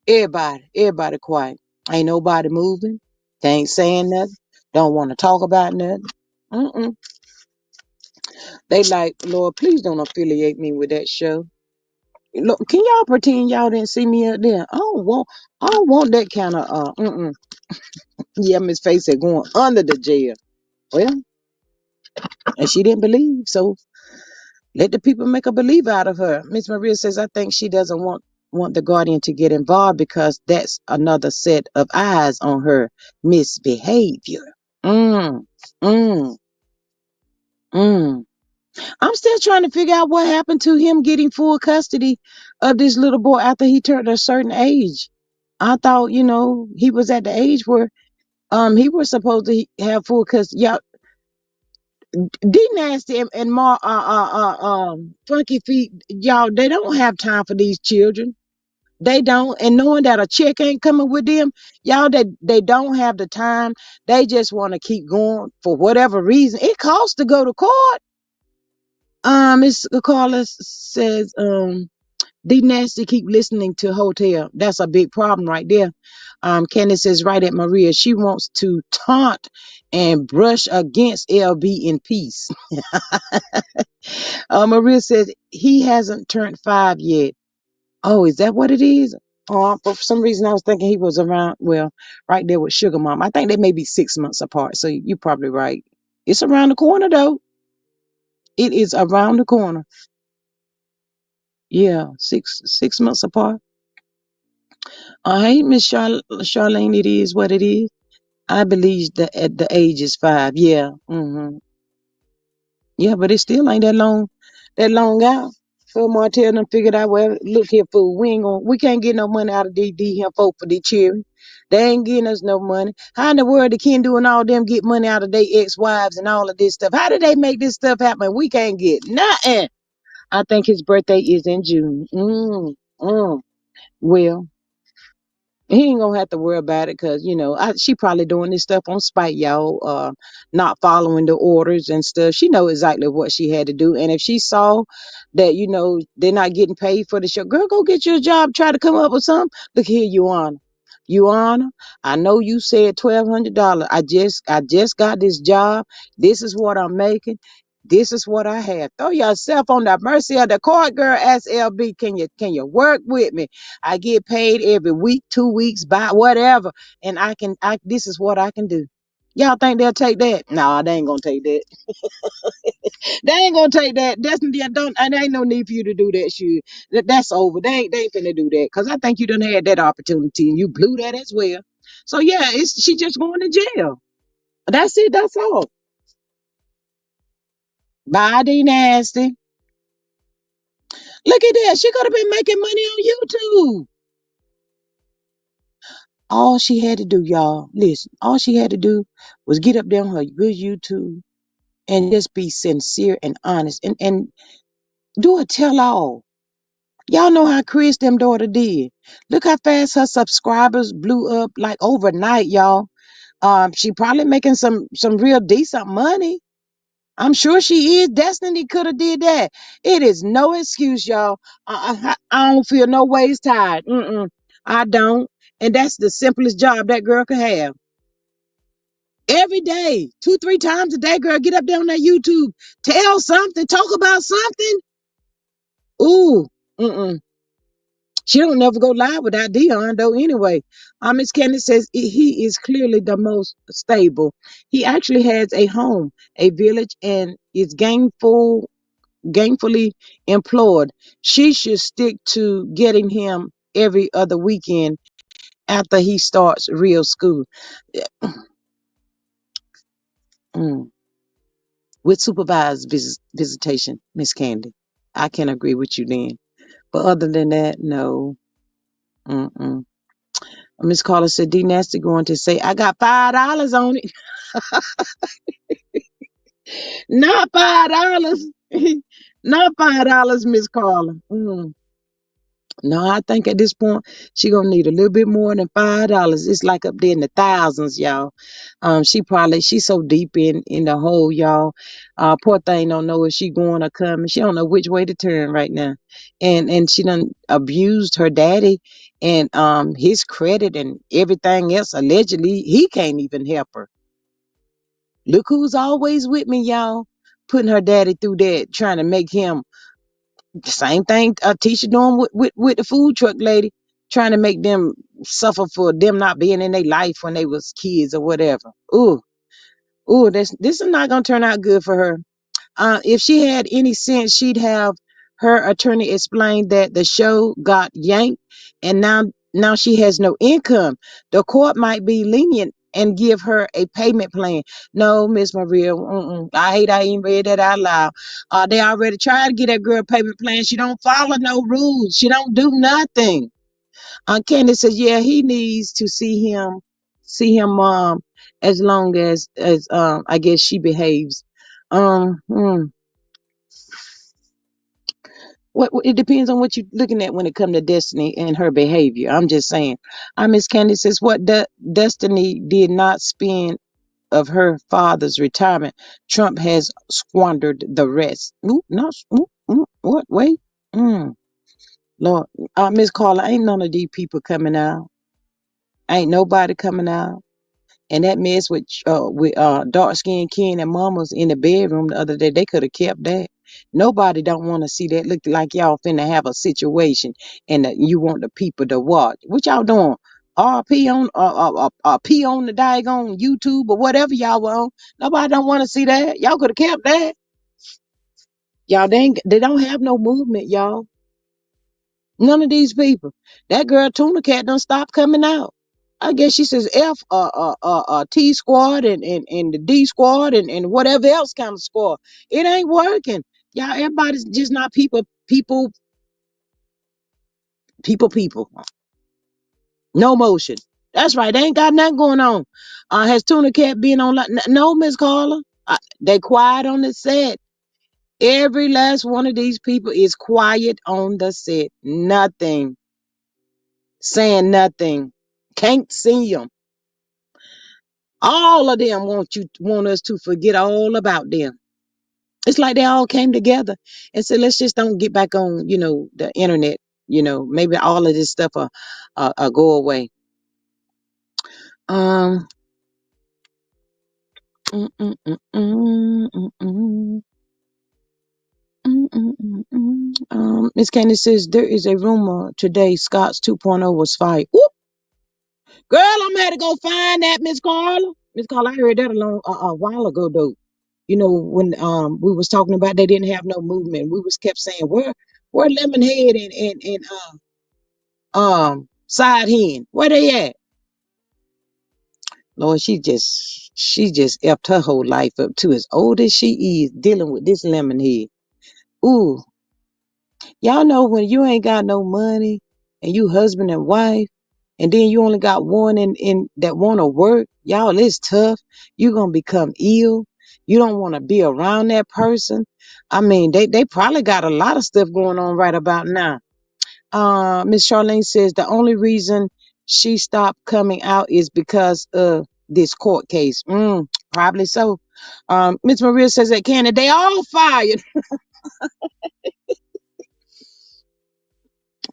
Everybody quiet. Ain't nobody moving. They ain't saying nothing. Don't want to talk about nothing. Mm-mm. They like, Lord, please don't affiliate me with that show. Look, can y'all pretend y'all didn't see me up there? I don't want that kind of yeah, Miss Faye said going under the jail. Well, and she didn't believe, so let the people make a believe out of her. Miss Maria says, I think she doesn't want the guardian to get involved because that's another set of eyes on her misbehavior. Mm, mm, mm. I'm still trying to figure out what happened to him getting full custody of this little boy after he turned a certain age. I thought, he was at the age where he was supposed to have full custody. Y'all, D Nasty and Mar Funky Feet, y'all, they don't have time for these children. They don't, and knowing that a check ain't coming with them, y'all, they don't have the time. They just want to keep going for whatever reason. It costs to go to court. Miss Carla says, D Nasty keep listening to Hotel. That's a big problem right there. Candace says right at Maria. She wants to taunt and brush against LB in peace. Maria says he hasn't turned 5 yet. Oh, is that what it is? For some reason I was thinking he was around, well, right there with Sugar Mom. I think they may be 6 months apart. So you're probably right. It's around the corner though. It is around the corner. Yeah, six months apart. Hey, Miss Charlene, it is what it is. I believe that at the age is 5. Yeah. Yeah, but it still ain't that long out. So Martell done figured out, well, look here, fool, we can't get no money out of these here folk for these children. They ain't getting us no money. How in the world the Kendu and all them get money out of their ex-wives and all of this stuff? How did they make this stuff happen? We can't get nothing. I think his birthday is in June. Well, he ain't gonna have to worry about it because she probably doing this stuff on spite, y'all. Not following the orders and stuff. She know exactly what she had to do, and if she saw that they're not getting paid for the show, girl, go get your job. Try to come up with something. Look here, Your Honor, I know you said $1,200. I just got this job. This is what I'm making. This is what I have. Throw yourself on the mercy of the court, girl. Ask LB, can you work with me? I get paid every week, 2 weeks, by whatever, and this is what I can do. Y'all think they'll take that? Nah, they ain't gonna take that. They ain't gonna take that. And there ain't no need for you to do that shit. That's over. They ain't finna do that. Cause I think you done had that opportunity and you blew that as well. So yeah, she just going to jail. That's it. That's all. Body nasty. Look at that. She could have been making money on YouTube. All she had to do, y'all, listen, all she had to do was get up there on her good YouTube and just be sincere and honest and do a tell all. Y'all know how Chris them daughter did. Look how fast her subscribers blew up like overnight, y'all. She probably making some real decent money. I'm sure she is. Destiny could have did that. It is no excuse, y'all. I don't feel no ways tired. I don't. And that's the simplest job that girl could have. Every day, 2, 3 times a day, girl, get up there on that YouTube, tell something, talk about something. Ooh, mm-mm. She don't never go live without Dion though. Anyway, Miss Candace says he is clearly the most stable. He actually has a home, a village, and is gainfully employed. She should stick to getting him every other weekend after he starts real school. Mm. With supervised visitation, Miss Candy. I can agree with you then. But other than that, no. Mm-mm. Miss Carla said, D Nasty going to say, I got $5 on it. Not $5. Not $5, Miss Carla. Mm. No, I think at this point she gonna need a little bit more than $5. It's like up there in the thousands, y'all. She's so deep in the hole, y'all. Poor thing don't know if she going or coming. She don't know which way to turn right now, and she done abused her daddy and his credit and everything else. Allegedly, he can't even help her. Look who's always with me, y'all. Putting her daddy through that, trying to make him the same thing Tisha doing with the food truck lady, trying to make them suffer for them not being in their life when they was kids or whatever. Ooh, ooh, this is not gonna turn out good for her. If she had any sense, she'd have her attorney explain that the show got yanked and now she has no income. The court might be lenient and give her a payment plan. No, Miss Maria, I hate I even read that out loud. They already tried to get that girl a payment plan. She don't follow no rules. She don't do nothing. Candace says, yeah, he needs to see him, mom, as long as I guess she behaves. Um, hmm. It depends on what you're looking at when it comes to Destiny and her behavior. I'm just saying. Miss Candace says, what Destiny did not spend of her father's retirement, Trump has squandered the rest. Ooh, no, what? Wait. Mm, Lord. Miss Carla, ain't none of these people coming out. Ain't nobody coming out. And that mess with dark skinned Ken and Mama's in the bedroom the other day, they could have kept that. Nobody don't want to see that. Look like y'all finna have a situation, and you want the people to watch. What y'all doing? RP on P on the daggone YouTube or whatever y'all want. Nobody don't want to see that. Y'all could have kept that. Y'all they don't have no movement, y'all. None of these people. That girl Tuna Cat don't stop coming out. I guess she says F T squad and the D squad and whatever else kind of squad. It ain't working. Y'all, everybody's just not people. No motion. That's right. They ain't got nothing going on. Has Tuna Cat been on no, Miss Carla? They quiet on the set. Every last one of these people is quiet on the set. Nothing. Saying nothing. Can't see them. All of them want us to forget all about them. It's like they all came together and said, let's just don't get back on, the internet. Maybe all of this stuff will go away. Um, mm, mm, mm, mm, mm, mm, Miss Candy says there is a rumor today Scott's 2.0 was fired. Whoop! Girl, I'm had to go find that, Miss Carla. Miss Carla, I heard that a while ago though. When we was talking about they didn't have no movement. We was kept saying where Lemonhead and Side Hen, where they at? Lord, she just effed her whole life up too. As old as she is, dealing with this Lemonhead. Ooh, y'all know when you ain't got no money and you husband and wife, and then you only got one in that want to work, y'all, it's tough. You're gonna become ill. You don't want to be around that person. I mean, they probably got a lot of stuff going on right about now. Miss Charlene says the only reason she stopped coming out is because of this court case. Probably so. Miss Maria says that Canada, they all fired.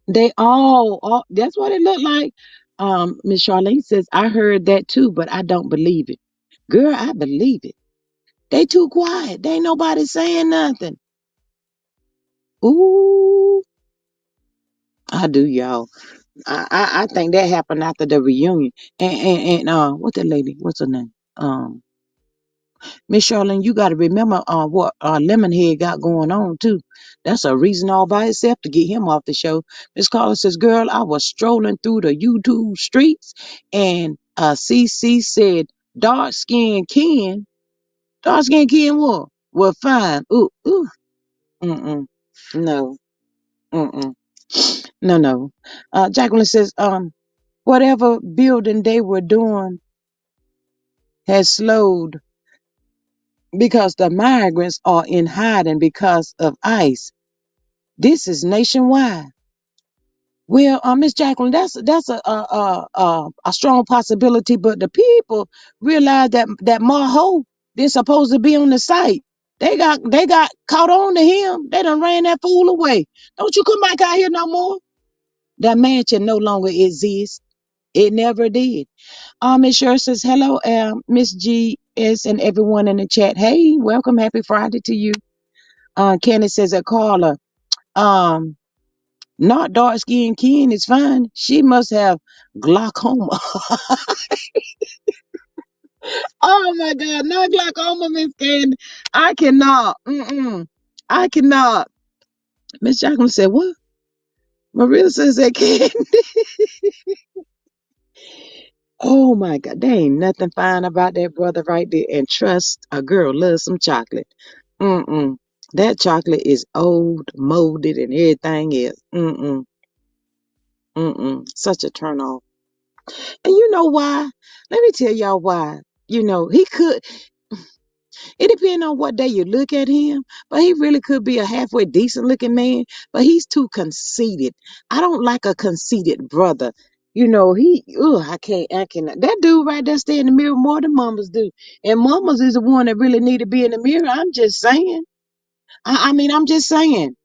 They all that's what it looked like. Miss Charlene says, I heard that too, but I don't believe it. Girl, I believe it. They too quiet. They ain't nobody saying nothing. Ooh, I do, y'all. I think that happened after the reunion. And what that lady? What's her name? Miss Charlene, you got to remember what Lemonhead got going on too. That's a reason all by itself to get him off the show. Miss Carla says, "Girl, I was strolling through the YouTube streets, and CC said, dark skinned Ken what? Well, fine. Ooh, ooh, mm-mm, no, mm-mm, no, no." Jacqueline says, whatever building they were doing has slowed because the migrants are in hiding because of ICE. This is nationwide. Well, Miss Jacqueline, that's a strong possibility, but the people realize that Maho they're supposed to be on the site. They got caught on to him. They done ran that fool away. Don't you come back out here no more. That mansion no longer exists. It never did. Miss Sher says hello, Miss GS and everyone in the chat. Hey, welcome, happy Friday to you. Candace says that Carla. Um, Not dark skinned Ken is fine. She must have glaucoma. Oh my God, not glaucoma, Miss Candy. I cannot. Mm-mm. I cannot. Miss Jacqueline said, what? Maria says that Candy. Oh my God, there ain't nothing fine about that brother right there. And trust, a girl loves some chocolate. Mm-mm. That chocolate is old, molded, and everything else. Mm-mm. Mm-mm. Such a turn off. And you know why? Let me tell y'all why. He could, it depends on what day you look at him, but he really could be a halfway decent looking man, but he's too conceited. I don't like a conceited brother. I cannot. That dude right there stay in the mirror more than mamas do. And mamas is the one that really need to be in the mirror. I'm just saying. I mean, I'm just saying.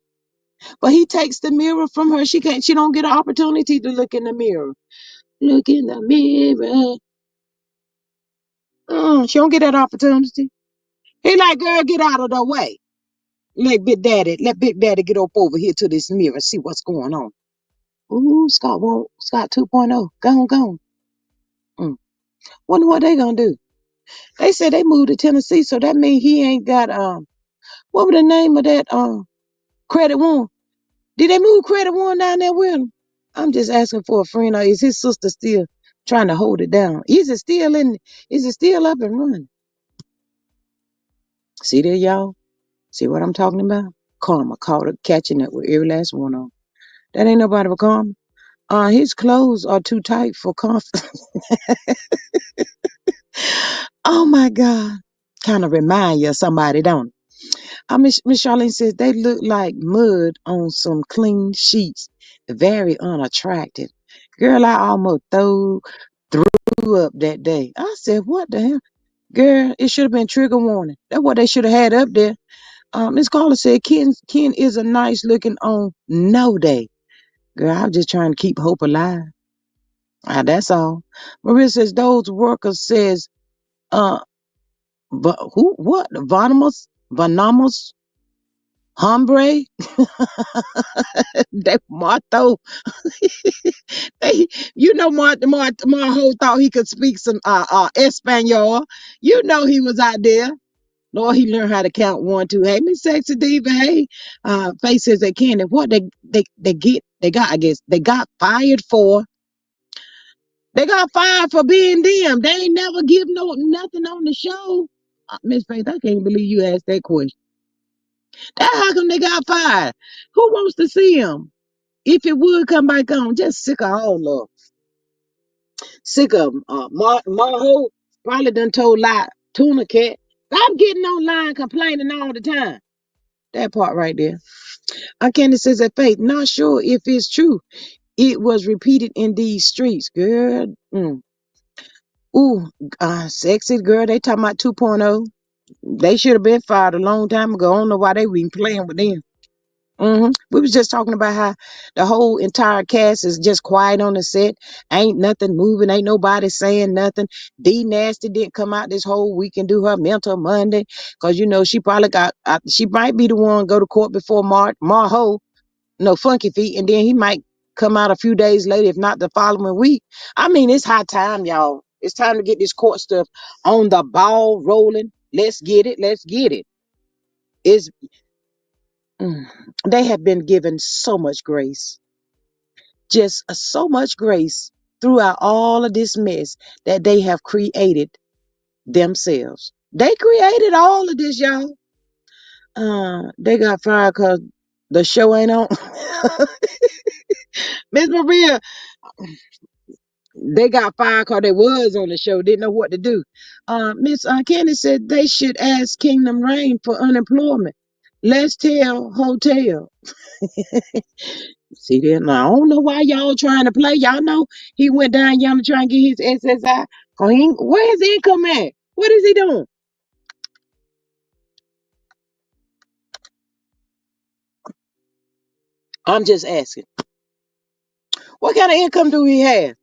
But he takes the mirror from her. She don't get an opportunity to look in the mirror. Look in the mirror. She don't get that opportunity. He like, girl, get out of the way. Let Big Daddy get up over here to this mirror and see what's going on. Ooh, Scott 2.0. Go on, go on. Mm. Wonder what they gonna do. They said they moved to Tennessee, so that means he ain't got what was the name of that Credit One? Did they move Credit One down there with him? I'm just asking for a friend, or is his sister still trying to hold it down? Is it still up and running? See there, y'all? See what I'm talking about? Karma caught up catching up with every last one of them. That ain't nobody but karma. His clothes are too tight for comfort. Oh my God. Kind of remind you of somebody, don't it? Miss Charlene says they look like mud on some clean sheets. Very unattractive. Girl, I almost threw up that day. I said, what the hell? Girl, it should have been trigger warning. That's what they should have had up there. Miss Carla said Ken is a nice looking on no day. Girl, I'm just trying to keep hope alive. That's all. Maria says those workers says uh but who what Vanamos hombre they Martho they Marho thought he could speak some Espanol. He was out there. Lord, he learned how to count 1, 2. Hey, Miss Sexy Diva. Hey, Faith says they can. And what they got, I guess they got fired for. They got fired for being them. They ain't never give nothing on the show. Miss Faith, I can't believe you asked that question. How come they got fired? Who wants to see them? If it would come back on, just sick of all of them. Sick of them. Marho probably done told lie. Tuna Cat. Stop getting online complaining all the time. That part right there. Candace says that Faith, not sure if it's true. It was repeated in these streets, girl. Ooh, sexy girl. They talking about 2.0. They should have been fired a long time ago. I don't know why they been playing with them. We was just talking about how the whole entire cast is just quiet on the set. Ain't nothing moving. Ain't nobody saying nothing. D Nasty didn't come out this whole week and do her mental Monday because she probably got. She might be the one go to court before Marho, no Funky Feet, and then he might come out a few days later, if not the following week. I mean, it's high time, y'all. It's time to get this court stuff on the ball rolling. Let's get it. Let's get it. It's mm, they have been given so much grace, just so much grace throughout all of this mess that they have created themselves. They created all of this, y'all. They got fired because the show ain't on. Miss Maria, they got fired because they was on the show, didn't know what to do. Miss Candy said they should ask Kingdom Reign for unemployment. Let's tell Hotel. See that? Now, I don't know why y'all trying to play. Y'all know he went down yonder trying to get his SSI. Where his income at? What is he doing? I'm just asking. What kind of income do he have?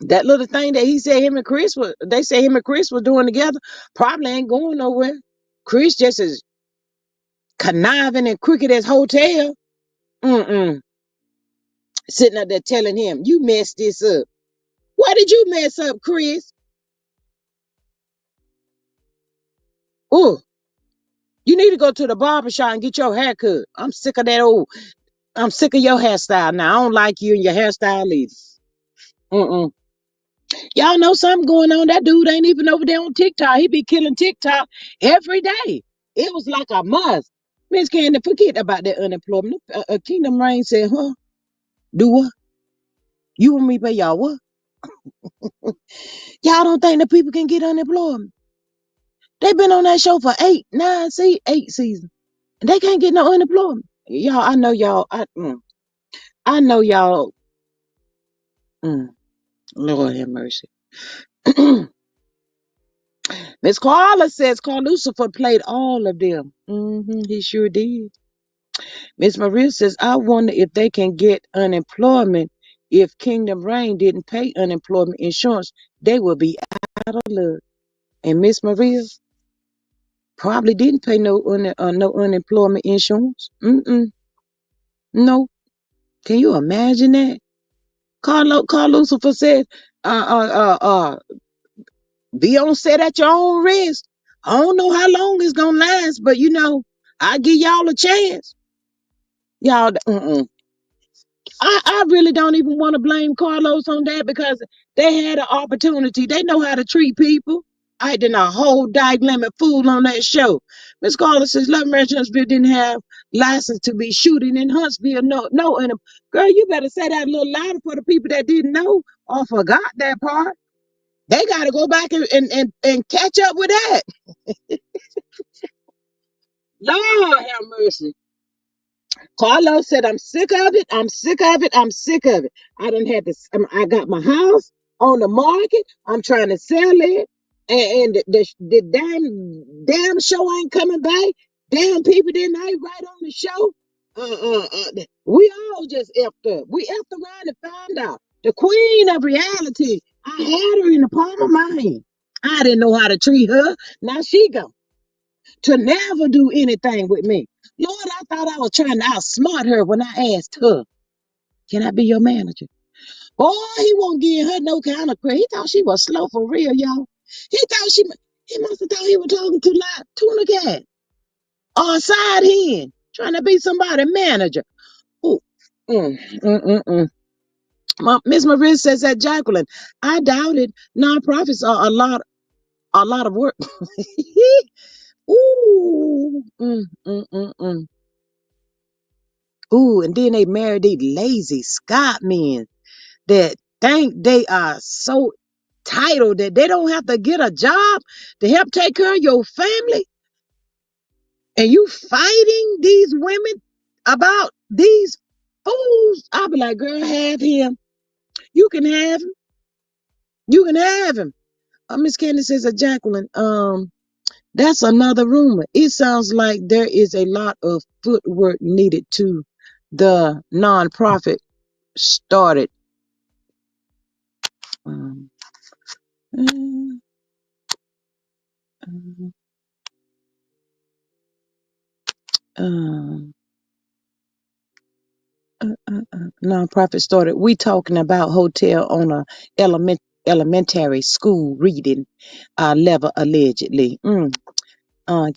That little thing that he said they say him and Chris were doing together, probably ain't going nowhere. Chris just as conniving and crooked as Hotel. Mm-mm. Sitting up there telling him, you messed this up. Why did you mess up, Chris? Oh, you need to go to the barber shop and get your hair cut. I'm sick of your hairstyle now. I don't like you and your hairstyle either. Mm-mm. Y'all know something going on. That dude ain't even over there on TikTok. He be killing TikTok every day. It was like a must. Miss Candy, forget about that unemployment. Kingdom Reign said, huh? Do what? You want me to pay y'all what? Y'all don't think the people can get unemployment? They've been on that show for eight seasons. And they can't get no unemployment. Y'all, I know y'all. I know y'all. Mm, Lord have mercy. Miss Carla says Carl Lucifer played all of them. He sure did. Miss Maria says, I wonder if they can get unemployment. If Kingdom Reign didn't pay unemployment insurance, they would be out of luck. And Miss Maria probably didn't pay no unemployment insurance. No. Can you imagine that? Carl Lucifer said, be on set at your own risk. I don't know how long it's gonna last, but I give y'all a chance. Y'all, I really don't even want to blame Carlos on that because they had an opportunity. They know how to treat people. I did a whole lemon fool on that show. Miss Carlos says Love Marriage Huntsville didn't have license to be shooting in Huntsville. No, and girl, you better say that a little louder for the people that didn't know or forgot that part. They got to go back and catch up with that. Lord have mercy. Carlos said, I'm sick of it. I'm sick of it. I'm sick of it. I done had this. I got my house on the market. I'm trying to sell it. And the damn show ain't coming back. Damn people didn't ain't right on the show. We all just effed up. We effed around and found out. The queen of reality. I had her in the palm of my hand. I didn't know how to treat her. Now she go to never do anything with me. Lord, I thought I was trying to outsmart her when I asked her, can I be your manager? Boy, he won't give her no kind of credit. He thought she was slow for real, y'all. He must have thought he was talking to like Tuna Cat or a side hen, trying to be somebody's manager. Ooh. Mm, mm, mm, mm. Miss Maria says that Jacqueline, I doubt it. Nonprofits are a lot of work. Ooh, Ooh, and then they married these lazy Scott men that think they are so titled that they don't have to get a job to help take care of your family. And you fighting these women about these fools. I'll be like, girl, have him. You can have him. You can have him. Miss Candy says, Jacqueline, That's another rumor. It sounds like there is a lot of footwork needed to the nonprofit started. Um, uh, um, Nonprofit started. We talking about hotel on a elementary school reading level allegedly.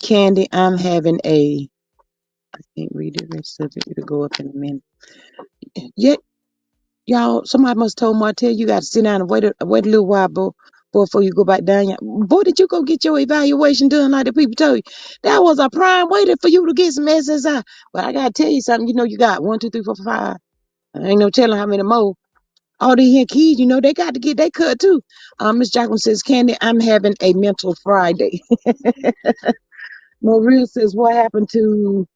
Candy, I'm having a. I can't read the rest of it. It'll go up in a minute. Yeah, y'all. Somebody must told Martell you got to sit down and wait a little while, before you go back down. Boy, did you go get your evaluation done like the people told you? That was a prime waiting for you to get some SSI. But I gotta tell you something. You know you got 1, 2, 3, 4, 5. Ain't no telling how many more. All these here kids, they got to get their cut too. Miss Jacqueline says, Candy, I'm having a mental Friday. Maria says, what happened to,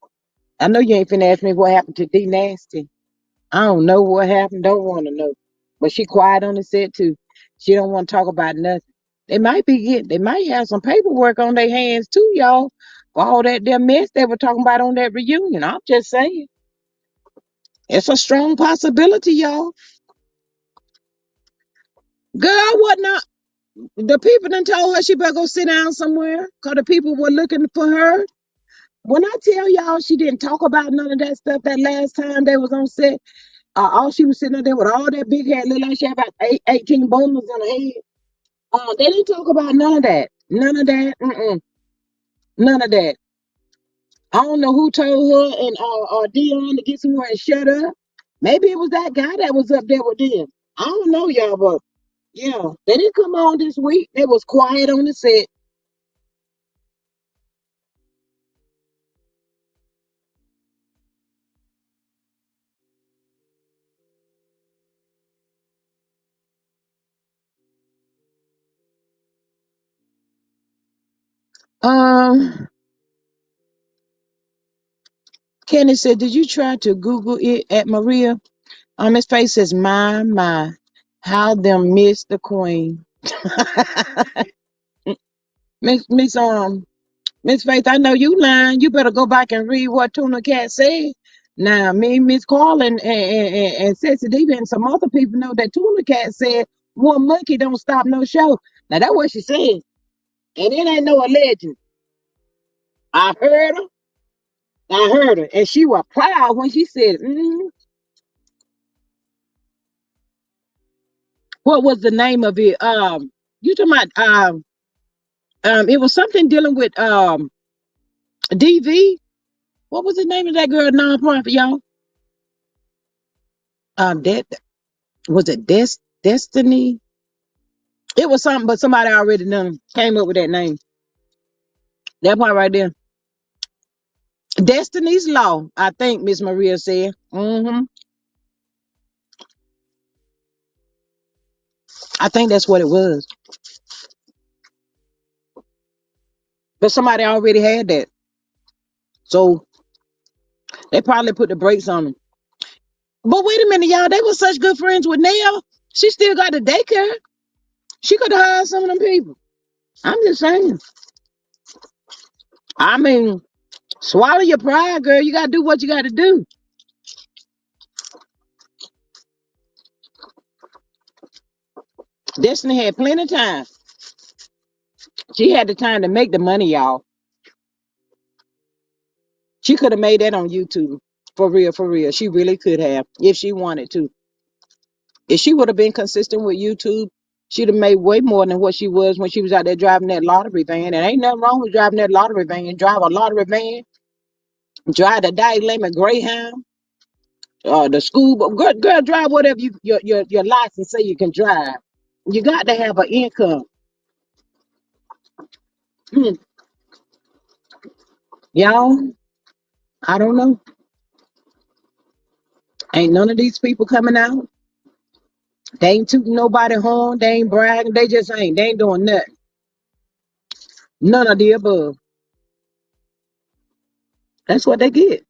I know you ain't finna ask me what happened to D Nasty. I don't know what happened, don't want to know. But she quiet on the set too. She don't want to talk about nothing. They might have some paperwork on their hands too, y'all. For all that their mess they were talking about on that reunion. I'm just saying. It's a strong possibility, y'all. Girl, what not? The people done told her she better go sit down somewhere because the people were looking for her. When I tell y'all she didn't talk about none of that stuff that last time they was on set, all she was sitting up there with all that big hair, look like she had about 18 bones on her head. They didn't talk about none of that. None of that. None of that. I don't know who told her and Dion to get somewhere and shut up. Maybe it was that guy that was up there with them. I don't know, y'all, but yeah, they didn't come on this week. They was quiet on the set. Um, Kenny said, "Did you try to Google it at Maria?" His face says, my, how them miss the queen." Miss Miss Miss Faith, I know you lying. You better go back and read what Tuna Cat said. Now, me, Miss Carlin, and Sissy Diva and some other people know that Tuna Cat said one monkey don't stop no show. Now that's what she said, and it ain't no alleged. I heard her. I heard her, and she was proud when she said, What was the name of it? You talking about it was something dealing with DV. What was the name of that girl nonprofit, y'all? That was it. Destiny. It was something, but somebody already done came up with that name. That part right there. Destiny's Law, I think Miss Maria said. I think that's what it was. But somebody already had that, so they probably put the brakes on them. But wait a minute, y'all. They were such good friends with Nell. She still got the daycare. She could have hired some of them people. I'm just saying. I mean, swallow your pride, girl. You gotta do what you gotta do. Destiny had plenty of time. She had the time to make the money, y'all. She could have made that on YouTube. For real, for real. She really could have if she wanted to. If she would have been consistent with YouTube, she'd have made way more than what she was when she was out there driving that lottery van. And ain't nothing wrong with driving that lottery van. Drive a lottery van, drive the Diamond Greyhound, the school, but girl, drive whatever your license say you can drive. You got to have an income. Hmm. Y'all, I don't know. Ain't none of these people coming out. They ain't tooting nobody horn. They ain't bragging. They just ain't. They ain't doing nothing. None of the above. That's what they get.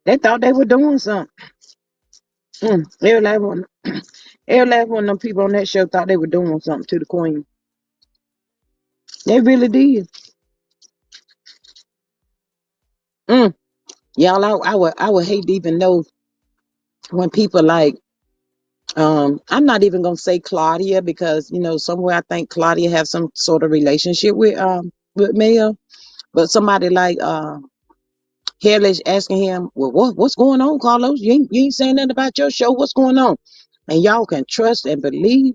They thought they were doing something. Every last one of them people on that show thought they were doing something to the queen. They really did. Mm. Y'all, I would hate to even know when people like I'm not even gonna say Claudia because somewhere I think Claudia have some sort of relationship with Mel, but somebody like Hellish asking him, well, what's going on, Carlos? You ain't saying nothing about your show. What's going on? And y'all can trust and believe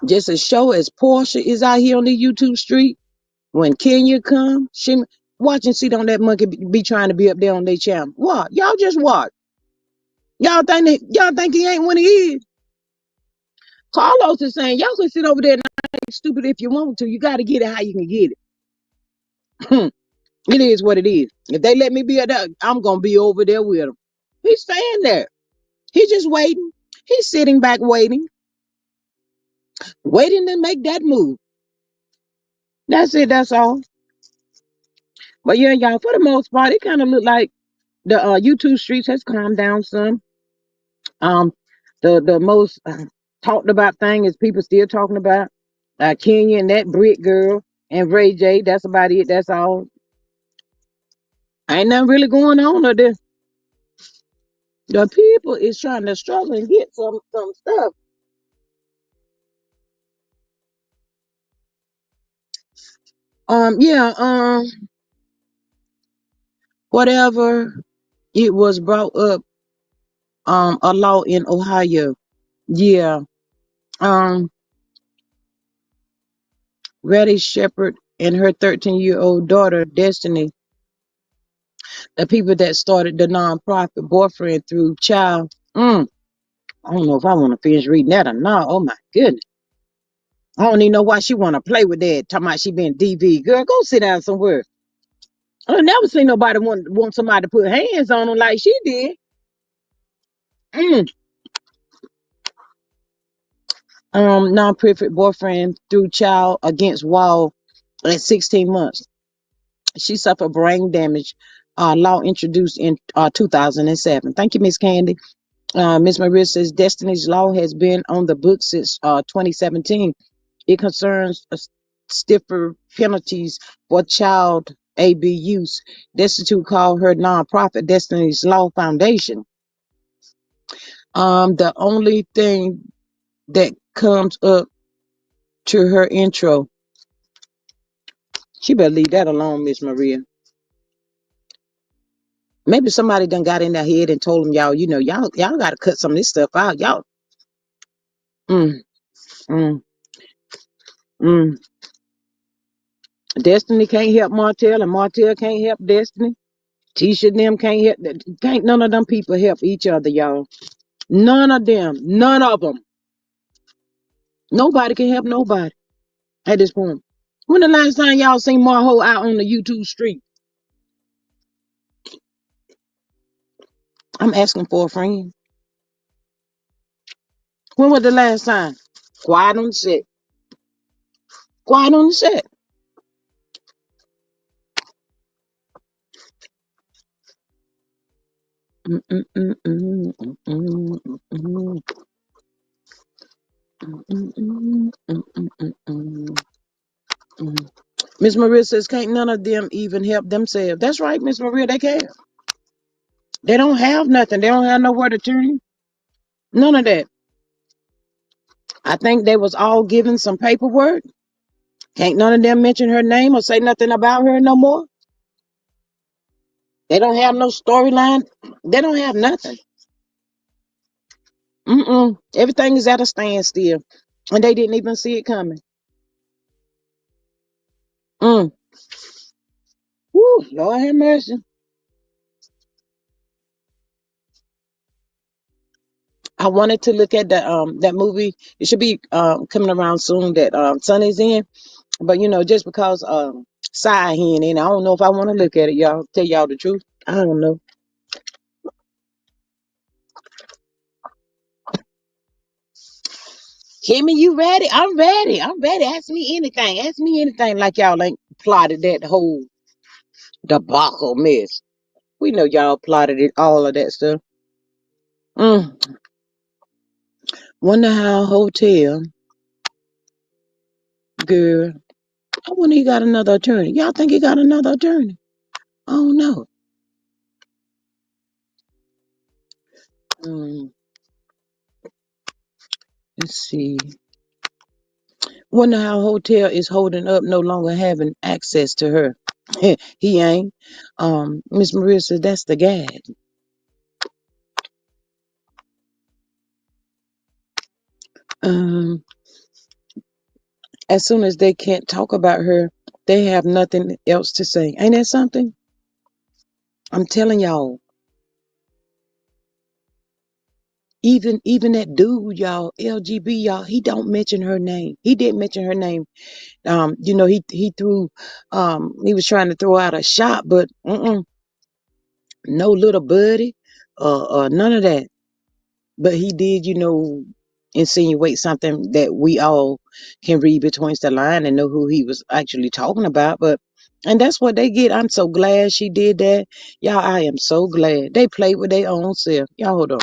just as sure as Portia is out here on the YouTube street. When Kenya come, she watch and see on that monkey be trying to be up there on their channel. What? Y'all just watch. Y'all think he ain't when he is. Carlos is saying y'all can sit over there and act stupid if you want to. You got to get it how you can get it. It is what it is. If they let me be at that, I'm gonna be over there with him. He's staying there. He's just waiting. He's sitting back waiting to make that move. That's it. That's all. But yeah, y'all, for the most part, it kind of looked like the YouTube streets has calmed down some. Um, the most talked about thing is people still talking about Kenya and that Brit girl and Ray J. That's about it. That's all. Ain't nothing really going on or this. The people is trying to struggle and get some stuff. Yeah, whatever it was brought up, a law in Ohio. Yeah. Um, Reddy Shepherd and her 13-year-old daughter, Destiny, the people that started the nonprofit boyfriend through child. I don't know if I want to finish reading that or not. Oh my goodness. I don't even know why she want to play with that. Talking about she been DV. Girl, go sit down somewhere. I never seen nobody want somebody to put hands on them like she did. Mm. Non-perfect boyfriend threw child against wall at 16 months. She suffered brain damage. Law introduced in 2007. Thank you, Miss Candy. Miss Maria says Destiny's Law has been on the books since 2017. It concerns stiffer penalties for child abuse. Destitute called her nonprofit Destiny's Law Foundation. The only thing that comes up to her intro, she better leave that alone, Miss Maria. Maybe somebody done got in their head and told them, y'all got to cut some of this stuff out. Y'all, mm, mm, mm. Destiny can't help Martell, and Martell can't help Destiny. Tisha and them can't none of them people help each other, y'all. None of them. None of them. Nobody can help nobody at this point. When the last time y'all seen Marho out on the YouTube street? I'm asking for a friend. When was the last time? Quiet on the set. Quiet on the set. Mm, mm, mm, mm, mm, mm, mm, mm, mm, mm, mm, mm, mm. Miss Maria says, can't none of them even help themselves. That's right, Miss Maria, they can't. They don't have nothing. They don't have nowhere to turn. None of that. I think they was all given some paperwork. Can't none of them mention her name or say nothing about her no more. They don't have no storyline. They don't have nothing. Everything is at a standstill, and they didn't even see it coming. Mm. Woo, Lord have mercy. I wanted to look at that movie. It should be coming around soon that Sonny's in, but just because Cy in, and I don't know if I want to look at it, y'all. Tell y'all the truth. I don't know. Kimmy, you ready? I'm ready. I'm ready. Ask me anything. Ask me anything like y'all ain't plotted that whole debacle mess. We know y'all plotted it, all of that stuff. Mm. Wonder how hotel Girl, I wonder he got another attorney. Y'all think he got another attorney? I don't know. Um, let's see. Wonder how hotel is holding up, no longer having access to her. He ain't. Miss Maria said that's the guy. Um, as soon as they can't talk about her, they have nothing else to say. Ain't that something? I'm telling y'all. Even that dude, y'all, LGB, y'all, he don't mention her name. He didn't mention her name. He threw, he was trying to throw out a shot, but no little buddy, none of that. But he did, insinuate something that we all can read between the line and know who he was actually talking about. And that's what they get. I'm so glad she did that. Y'all, I am so glad. They played with their own self. Y'all hold on.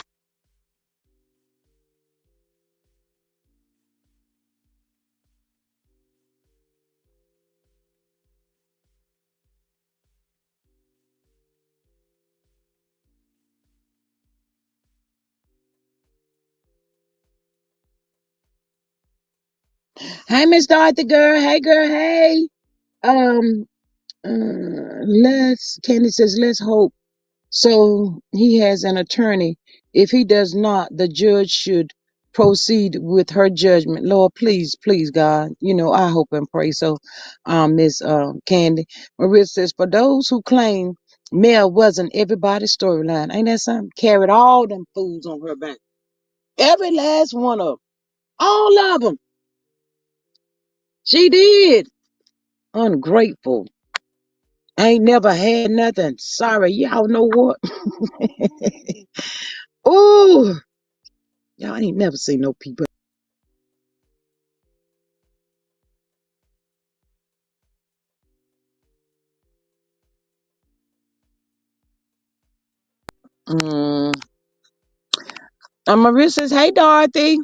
Hey, Miss Dorothy girl. Hey girl, hey. Um Candy says, let's hope. So he has an attorney. If he does not, the judge should proceed with her judgment. Lord, please, please, God, I hope and pray. So, Miss Candy, Maria says, for those who claim Mel wasn't everybody's storyline, ain't that something? Carried all them fools on her back. Every last one of them. All of them. She did. Ungrateful. Ain't never had nothing. Sorry, y'all know what? Ooh, y'all ain't never seen no people. Mm. Maria says, hey, Dorothy.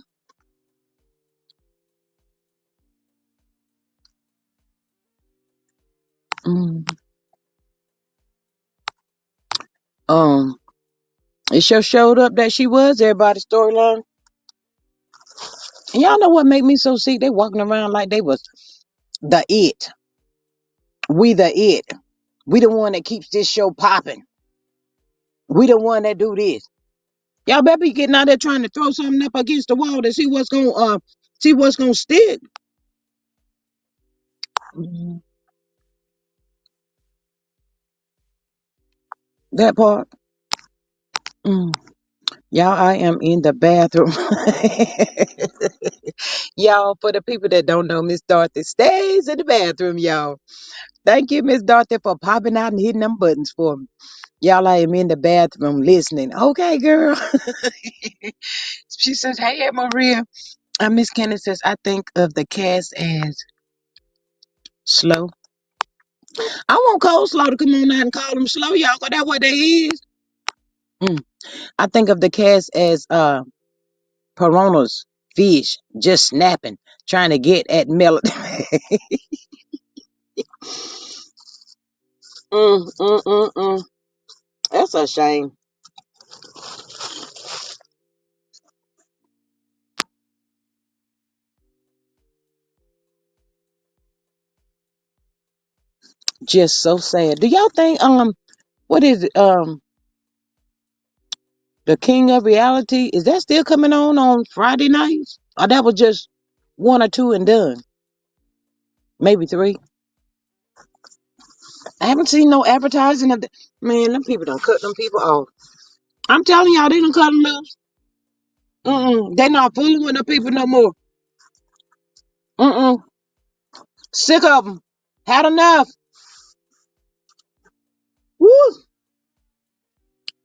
Mm. Um, it sure showed up that she was everybody's storyline. And y'all know what made me so sick? They walking around like they was the it. We the it. We the one that keeps this show popping. We the one that do this. Y'all better be getting out there trying to throw something up against the wall to see what's gonna stick. Mm. That part. Mm. Y'all, I am in the bathroom. Y'all, for the people that don't know, Miss Dorothy stays in the bathroom, y'all. Thank you, Miss Dorothy, for popping out and hitting them buttons for me. Y'all, I am in the bathroom listening. Okay, girl. She says, hey, Maria. Miss Kennedy says, I think of the cast as slow. I want Coleslaw to come on out and call them slow, y'all, because that's what they is. Mm. I think of the cast as piranhas, fish, just snapping, trying to get at Melody. Mm, mm, mm, mm. That's a shame. Just so sad. Do y'all think what is it? The King of Reality, is that still coming on Friday nights? Or that was just one or two and done? Maybe three. I haven't seen no advertising of the man, them people don't cut them people off. I'm telling y'all, they don't cut them loose. They not fooling with the people no more. Mm-mm. Sick of them. Had enough. Woo!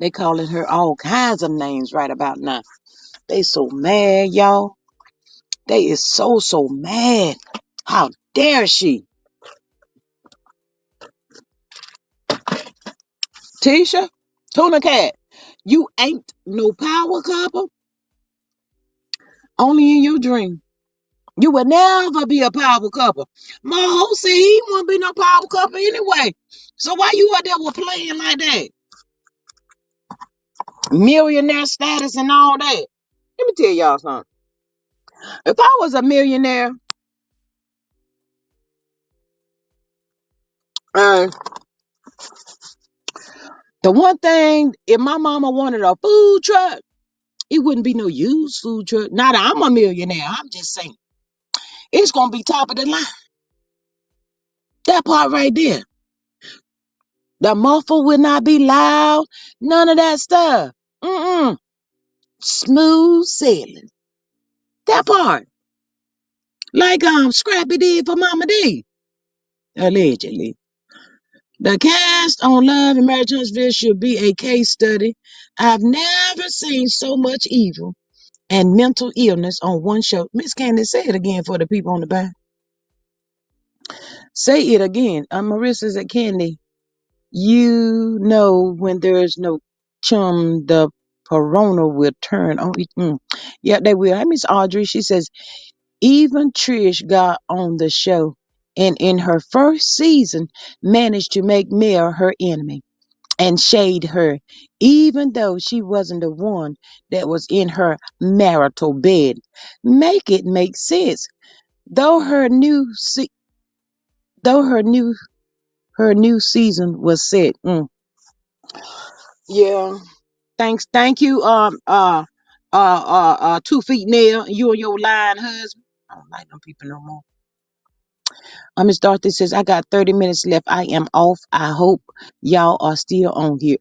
They calling her all kinds of names right about now. They so mad, y'all. They is so mad. How dare she? Tisha, Tuna Cat, you ain't no power couple. Only in your dream. You would never be a power couple. Mo said he won't be no power couple anyway. So why you out there with playing like that? Millionaire status and all that. Let me tell y'all something. If I was a millionaire, uh, the one thing, if my mama wanted a food truck, it wouldn't be no used food truck. Not that I'm a millionaire. I'm just saying. It's going to be top of the line. That part right there. The muffle will not be loud. None of that stuff. Mm-mm. Smooth sailing. That part. Like Scrappy did for Mama D. Allegedly. The cast on Love and Marriage Huntsville should be a case study. I've never seen so much evil and mental illness on one show. Miss Candy, say it again for the people on the back. Say it again. Marissa said, Candy, you know when there is no chum, the corona will turn on. Yeah, they will. Hey, Miss Audrey, she says, even Trish got on the show and in her first season managed to make Mel her enemy and shade her, even though she wasn't the one that was in her marital bed. Make it make sense. Though her new se- though her new season was set. Yeah. Thank you, 2 feet nail, you and your lying husband. I don't like them people no more. Miss Dorothy says, I got 30 minutes left. I am off. I hope y'all are still on here.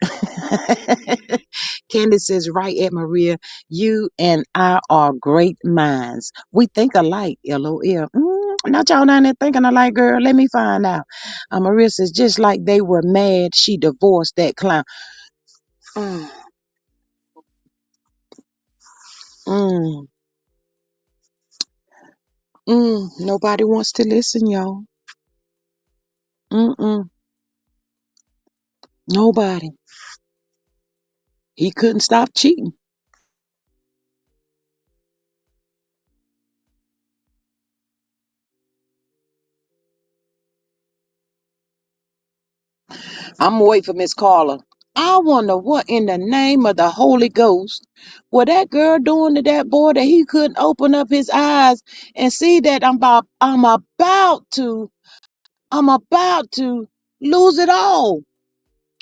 Candace says, right at Maria, you and I are great minds. We think alike, LOL. Not y'all down there thinking alike, girl. Let me find out. Maria says, just like they were mad, she divorced that clown. Mm, mm, Nobody wants to listen, y'all. Mm-mm, nobody. He couldn't stop cheating. I'm waiting for Miss Carla. I wonder what in the name of the Holy Ghost what that girl doing to that boy that he couldn't open up his eyes and see that I'm about to lose it all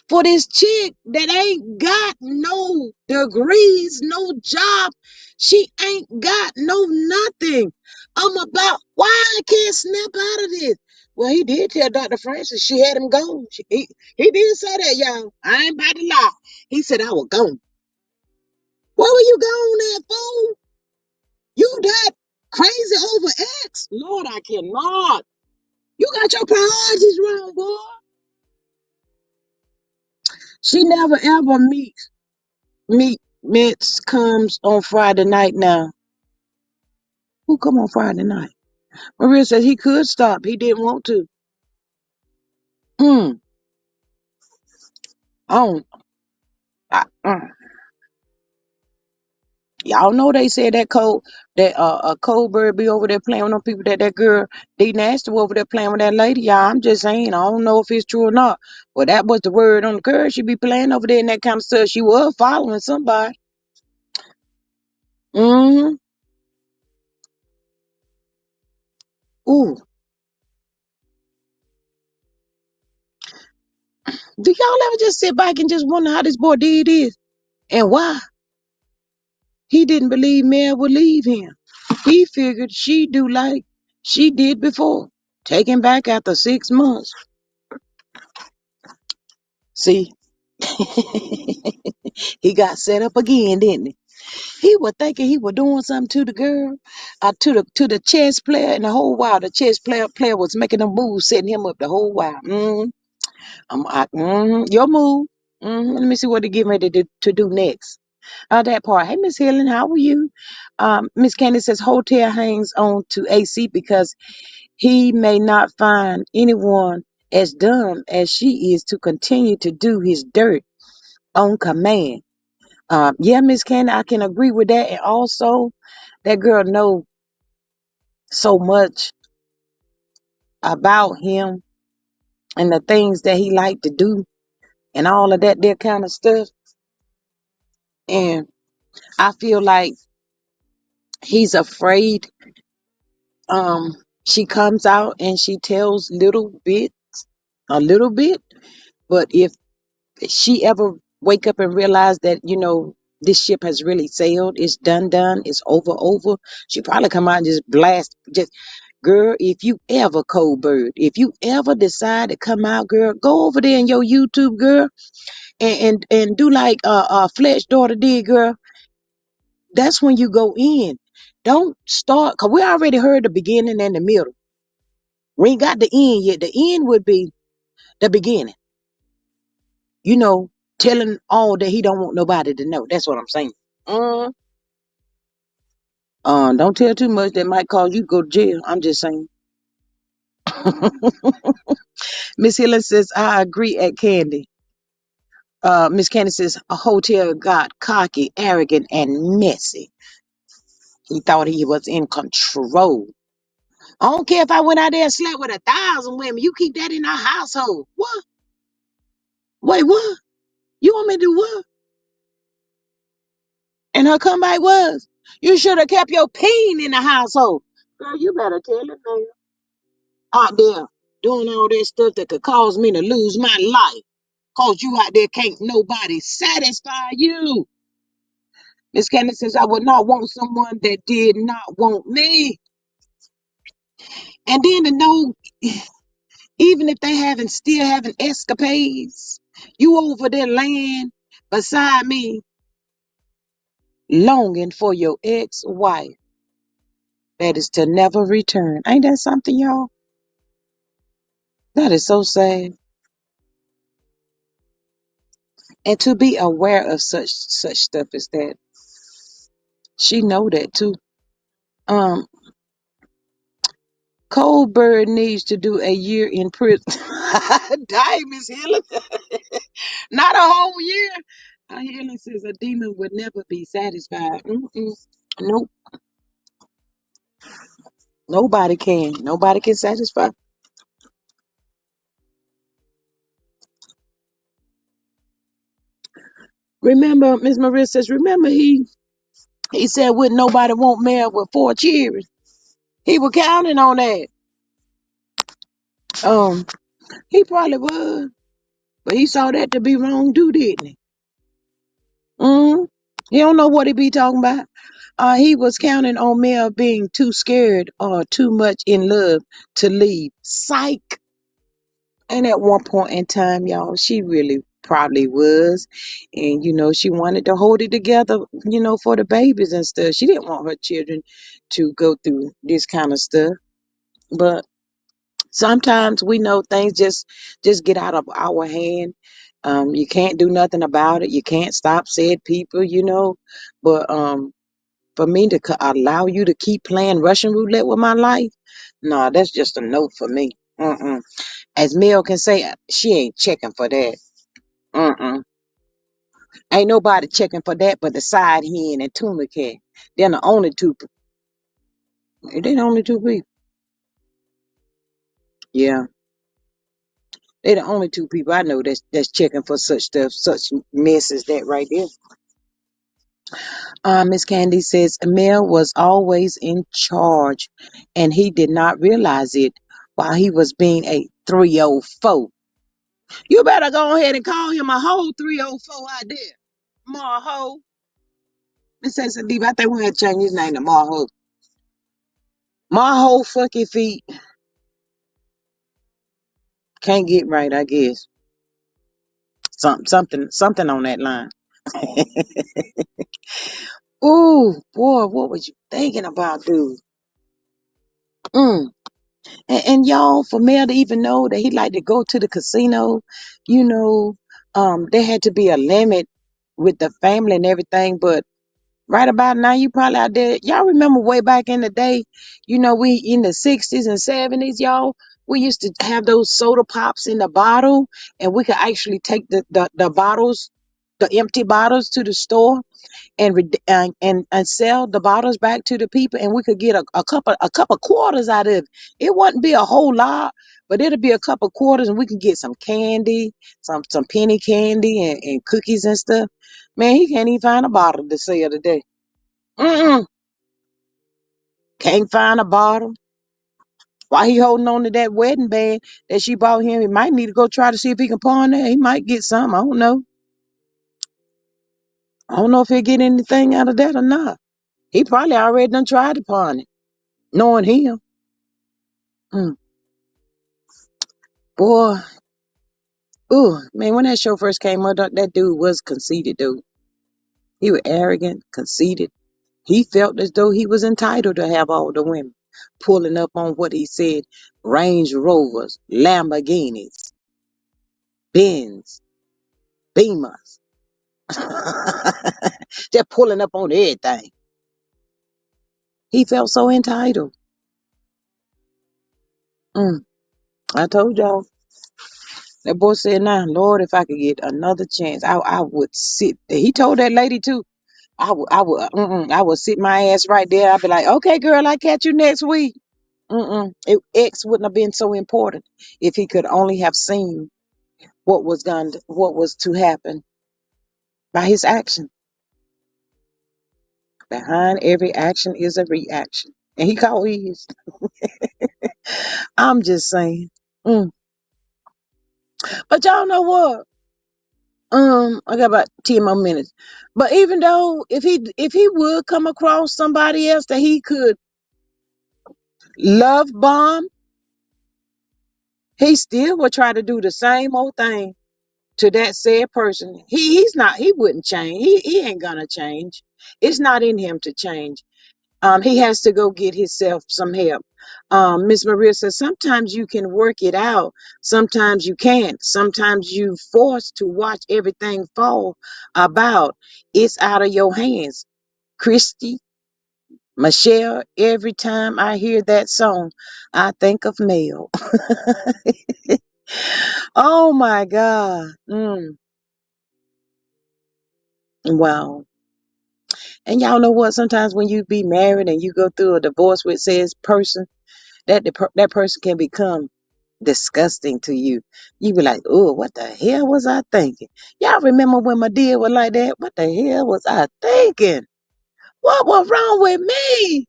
for this chick that ain't got no degrees, no job. She ain't got no nothing. Why I can't snap out of this? Well, he did tell Dr. Francis she had him gone. He did say that, y'all. I ain't about to lie. He said I was gone. Where were you gone at, fool? You that crazy over X? Lord, I cannot. You got your priorities wrong, boy. She never ever meets comes on Friday night now. Who come on Friday night? Maria said he could stop. He didn't want to. Mm, I don't. Y'all know they said that cold bird be over there playing with them people that girl D Nasty over there playing with that lady. Y'all, I'm just saying. I don't know if it's true or not. But that was the word on the curve. She be playing over there and that kind of stuff. She was following somebody. Mm-hmm. Ooh. Do y'all ever just sit back and just wonder how this boy did this? And why? He didn't believe Mel would leave him. He figured she'd do like she did before. Take him back after 6 months. See, he got set up again, didn't he? He was thinking he was doing something to the girl, to the chess player, and the whole while the chess player was making them moves, setting him up the whole while. Your move. Let me see what they get ready to do next. That part. Hey, Miss Helen, how are you? Miss Candace says hotel hangs on to AC because he may not find anyone as dumb as she is to continue to do his dirt on command. Yeah, Miss Candy, I can agree with that. And also, that girl know so much about him and the things that he liked to do and all of that there kind of stuff. And I feel like he's afraid. She comes out and she tells a little bit, but if she ever wake up and realize that, this ship has really sailed, it's done, it's over, she probably come out and just blast, just, girl, if you ever cold bird, if you ever decide to come out, girl, go over there in your YouTube, girl, and do like Fletch daughter did, girl. That's when you go in. Don't start, because we already heard the beginning and the middle. We ain't got the end yet. The end would be the beginning, you know, telling all that he don't want nobody to know. That's what I'm saying. uh, don't tell too much, that might cause you to go to jail. I'm just saying. Miss Helen says, I agree at Candy. Miss Candy says, a hotel got cocky, arrogant, and messy. He thought he was in control. I don't care if I went out there and slept with 1,000 women. You keep that in our household. What? Wait, what? You want me to do what? And her comeback was, you should have kept your peen in the household. Girl, you better tell it, man. Out there doing all that stuff that could cause me to lose my life. Cause you out there can't nobody satisfy you. Miss Candace says, I would not want someone that did not want me. And then to know, even if they still having escapades, you over there laying beside me, longing for your ex-wife that is to never return. Ain't that something, y'all? That is so sad. And to be aware of such stuff as that, she know that too. Um, Coldbird needs to do a year in prison. Die, Miss Helen. Not a whole year. Helen says a demon would never be satisfied. Mm-mm. Nope. Nobody can. Nobody can satisfy. Remember, Miss Maria says, remember he said, wouldn't nobody want Mel with 4 children? He was counting on that. Um, he probably was, but he saw that to be wrong too, didn't he? Mm. He don't know what he be talking about. He was counting on Mel being too scared or too much in love to leave. Psych. And at one point in time, y'all, she really probably was. And, she wanted to hold it together, for the babies and stuff. She didn't want her children to go through this kind of stuff. But sometimes we know things just get out of our hand. You can't do nothing about it. You can't stop said people. But for me to allow you to keep playing Russian roulette with my life, nah, that's just a no for me. Mm-mm. As Mel can say, she ain't checking for that. Mm-mm. Ain't nobody checking for that but the side hen and tuna cat. They're the only two. They the only two people. Yeah, they the only two people I know that's checking for such stuff, such mess as that right there. Miss Candy says Mel was always in charge, and he did not realize it while he was being a 304. You better go ahead and call him a whole 304 out there. Marho. Miss Deep, I think we had to change his name to Marho. Marho fucking feet. Can't get right, I guess. Something on that line. Ooh, boy, what was you thinking about, dude? Mm. And y'all, for Mel to even know that he like to go to the casino, you know, there had to be a limit with the family and everything. But right about now, you probably out there. Y'all remember way back in the day, we in the 60s and 70s, y'all. We used to have those soda pops in the bottle, and we could actually take the bottles. the empty bottles to the store and and sell the bottles back to the people, and we could get a couple quarters out of it. It wouldn't be a whole lot, but it'll be a couple quarters, and we can get some candy, some penny candy, and cookies and stuff. Man, he can't even find a bottle to sell today. Mm-mm, can't find a bottle. Why he holding on to that wedding band that she bought him? He might need to go try to see if he can pawn that. He might get some. I don't know. I don't know if he'll get anything out of that or not. He probably already done tried to pawn it, knowing him. Mm, boy, ooh, man, when that show first came out, that dude was conceited, dude. He was arrogant, conceited. He felt as though he was entitled to have all the women, pulling up on what he said: Range Rovers, Lamborghinis, Benz, Beamers. Just pulling up on everything. He felt so entitled. Mm, I told y'all. That boy said, "Now, Lord, if I could get another chance, I would sit there." He told that lady too. I would sit my ass right there. I'd be like, "Okay, girl, I catch you next week." X wouldn't have been so important if he could only have seen what was to happen by his action. Behind every action is a reaction, and he called his. I'm just saying. Mm. But y'all know what? I got about 10 more minutes. But even though if he would come across somebody else that he could love bomb, he still would try to do the same old thing to that said person. He wouldn't change. He ain't gonna change. It's not in him to change. He has to go get himself some help. Miss Maria says sometimes you can work it out, sometimes you can't. Sometimes you forced to watch everything fall about. It's out of your hands. Christy, Michelle, every time I hear that song, I think of Mel. Oh my God. Wow. And y'all know what? Sometimes when you be married and you go through a divorce with says person, that person can become disgusting to you. You be like, oh, what the hell was I thinking? Y'all remember when my dear was like that? What the hell was I thinking? What was wrong with me?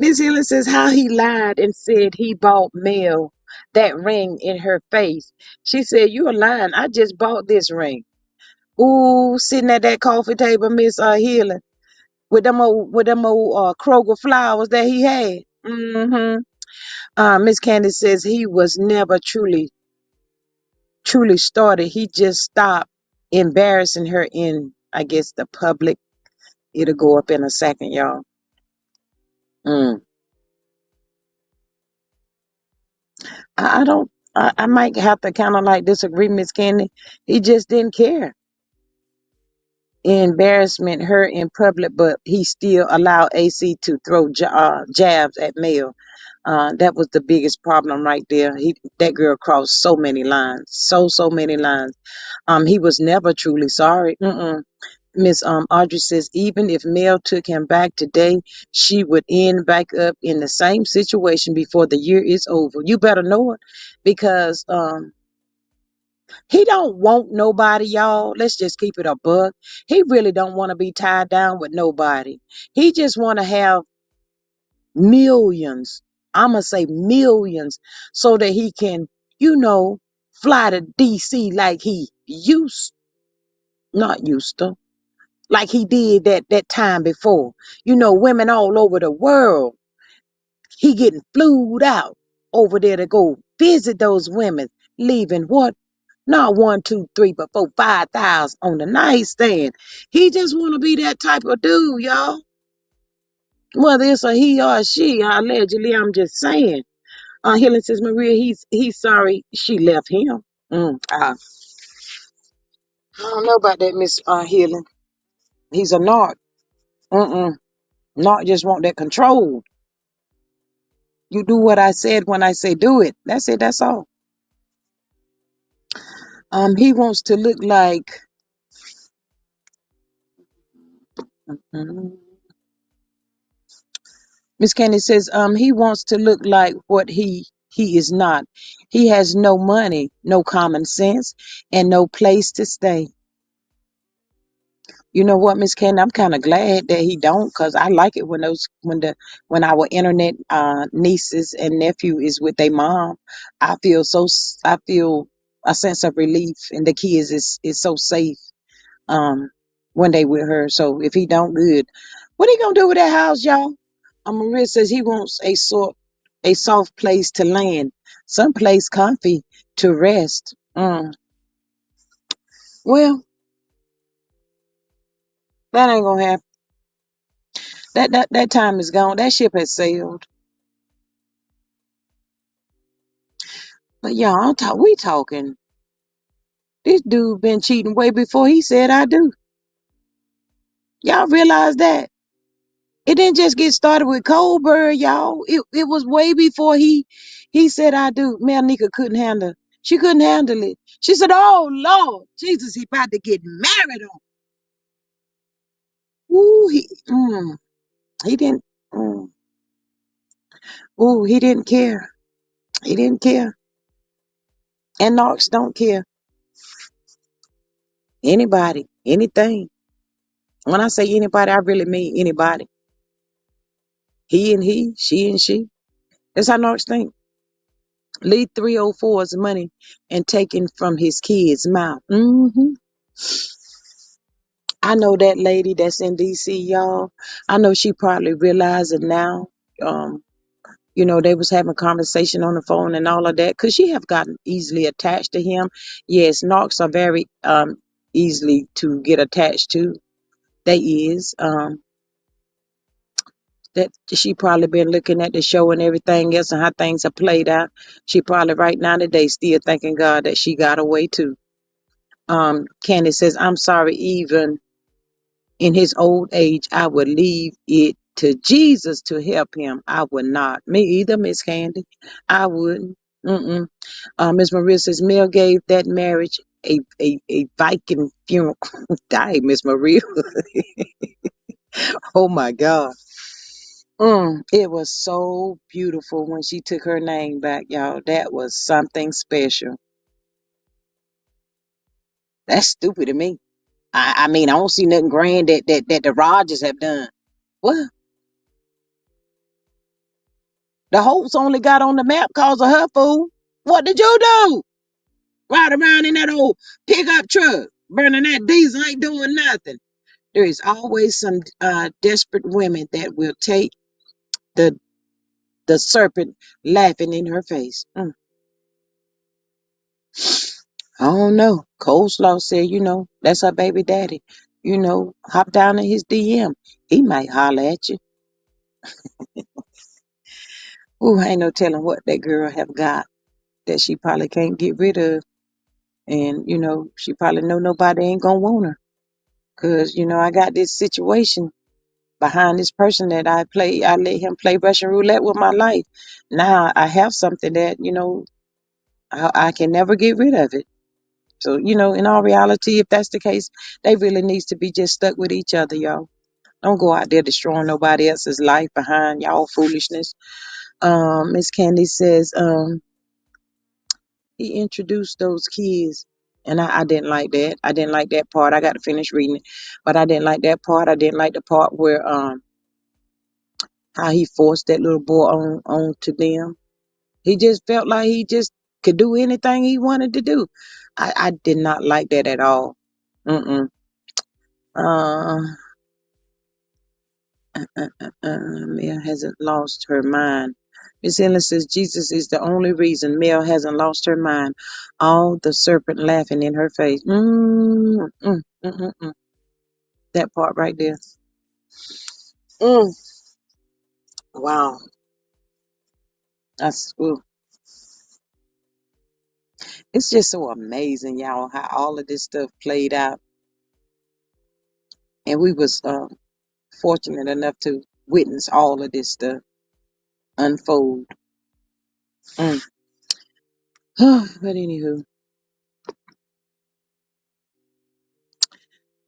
Miss Healy says how he lied and said he bought Mel that ring in her face. She said, "You're lying. I just bought this ring." Ooh, sitting at that coffee table, Miss Healy, with them old Kroger flowers that he had. Miss Candace says he was never truly started. He just stopped embarrassing her in, I guess, the public. It'll go up in a second, y'all. Mm. I don't. I might have to kind of like disagree, Miss Candy. He just didn't care. Embarrassment her in public, but he still allowed AC to throw jabs at Mel. That was the biggest problem right there. That girl crossed so many lines, so many lines. He was never truly sorry. Miss Audrey says even if Mel took him back today, she would end back up in the same situation before the year is over. You better know it, because he don't want nobody, y'all. Let's just keep it a buck. He really don't want to be tied down with nobody. He just want to have millions. I'ma say millions, so that he can, you know, fly to DC like he not used to, like he did that time before. Women all over the world. He getting flued out over there to go visit those women, leaving what? Not one, two, three, but 5,000 on the nightstand. He just want to be that type of dude, y'all. Whether it's a he or a she, allegedly, I'm just saying. Helen says, Maria, he's sorry she left him. I don't know about that, Miss Helen. He's a narc. Mm-mm. Narc just want that control. You do what I said when I say do it. That's it. That's all. He wants to look like. Mhm. Miss Candy says, he wants to look like what he is not. He has no money, no common sense, and no place to stay. You know what, Miss Candy? I'm kind of glad that he don't, cause I like it when when our internet nieces and nephew is with their mom. I feel a sense of relief, and the kids is so safe when they with her. So if he don't, good. What he gonna do with that house, y'all? Maria says he wants a soft place to land, someplace comfy to rest. Well, that ain't gonna happen. That time is gone. That ship has sailed. But y'all, we talking. This dude been cheating way before he said I do. Y'all realize that? It didn't just get started with Colbert, y'all. It was way before he said I do. Mel Nika couldn't handle. She couldn't handle it. She said, "Oh Lord, Jesus, he about to get married on." Ooh, he didn't. Mm, ooh, he didn't care. He didn't care. And Knox don't care. Anybody, anything. When I say anybody, I really mean anybody. He and he, she and she. That's how Knox think. Leave 304's money and taken from his kid's mouth. I know that lady that's in DC, y'all. I know she probably realizing now. Um, they was having conversation on the phone and all of that, because she have gotten easily attached to him. Yes, Knox are very easily to get attached to. They is. That she probably been looking at the show and everything else and how things are played out. She probably right now today still thanking God that she got away too. Candace says, I'm sorry, even in his old age, I would leave it to Jesus to help him. I would not. Me either, Miss Candy. I wouldn't. Mm-mm. Miss Maria says, Mel gave that marriage a Viking funeral. Dang, Miss Maria. Oh my God. It was so beautiful when she took her name back, y'all. That was something special. That's stupid to me. I mean, I don't see nothing grand that the Rogers have done. What? The Holtz only got on the map cause of her fool. What did you do? Ride around in that old pickup truck, burning that diesel, ain't doing nothing. There is always some desperate women that will take the the serpent laughing in her face. I don't know. Coleslaw said, that's her baby daddy. Hop down in his DM. He might holler at you. Ooh, ain't no telling what that girl have got that she probably can't get rid of. And, she probably know nobody ain't gonna want her. Cause, I got this situation behind this person that I let him play Russian roulette with my life. Now I have something that, I can never get rid of it. So, in all reality, if that's the case, they really needs to be just stuck with each other, y'all. Don't go out there destroying nobody else's life behind y'all foolishness. Miss Candy says, he introduced those kids. And I didn't like that. I didn't like that part. I got to finish reading it. But I didn't like that part. I didn't like the part where how he forced that little boy on to them. He just felt like he just could do anything he wanted to do. I did not like that at all. Mm-mm. Uh, Mel hasn't lost her mind. Miss Helen says Jesus is the only reason Mel hasn't lost her mind. All the serpent laughing in her face. That part right there. Mm, wow. Ooh. It's just so amazing, y'all, how all of this stuff played out. And we was fortunate enough to witness all of this stuff unfold. Mm. But anywho,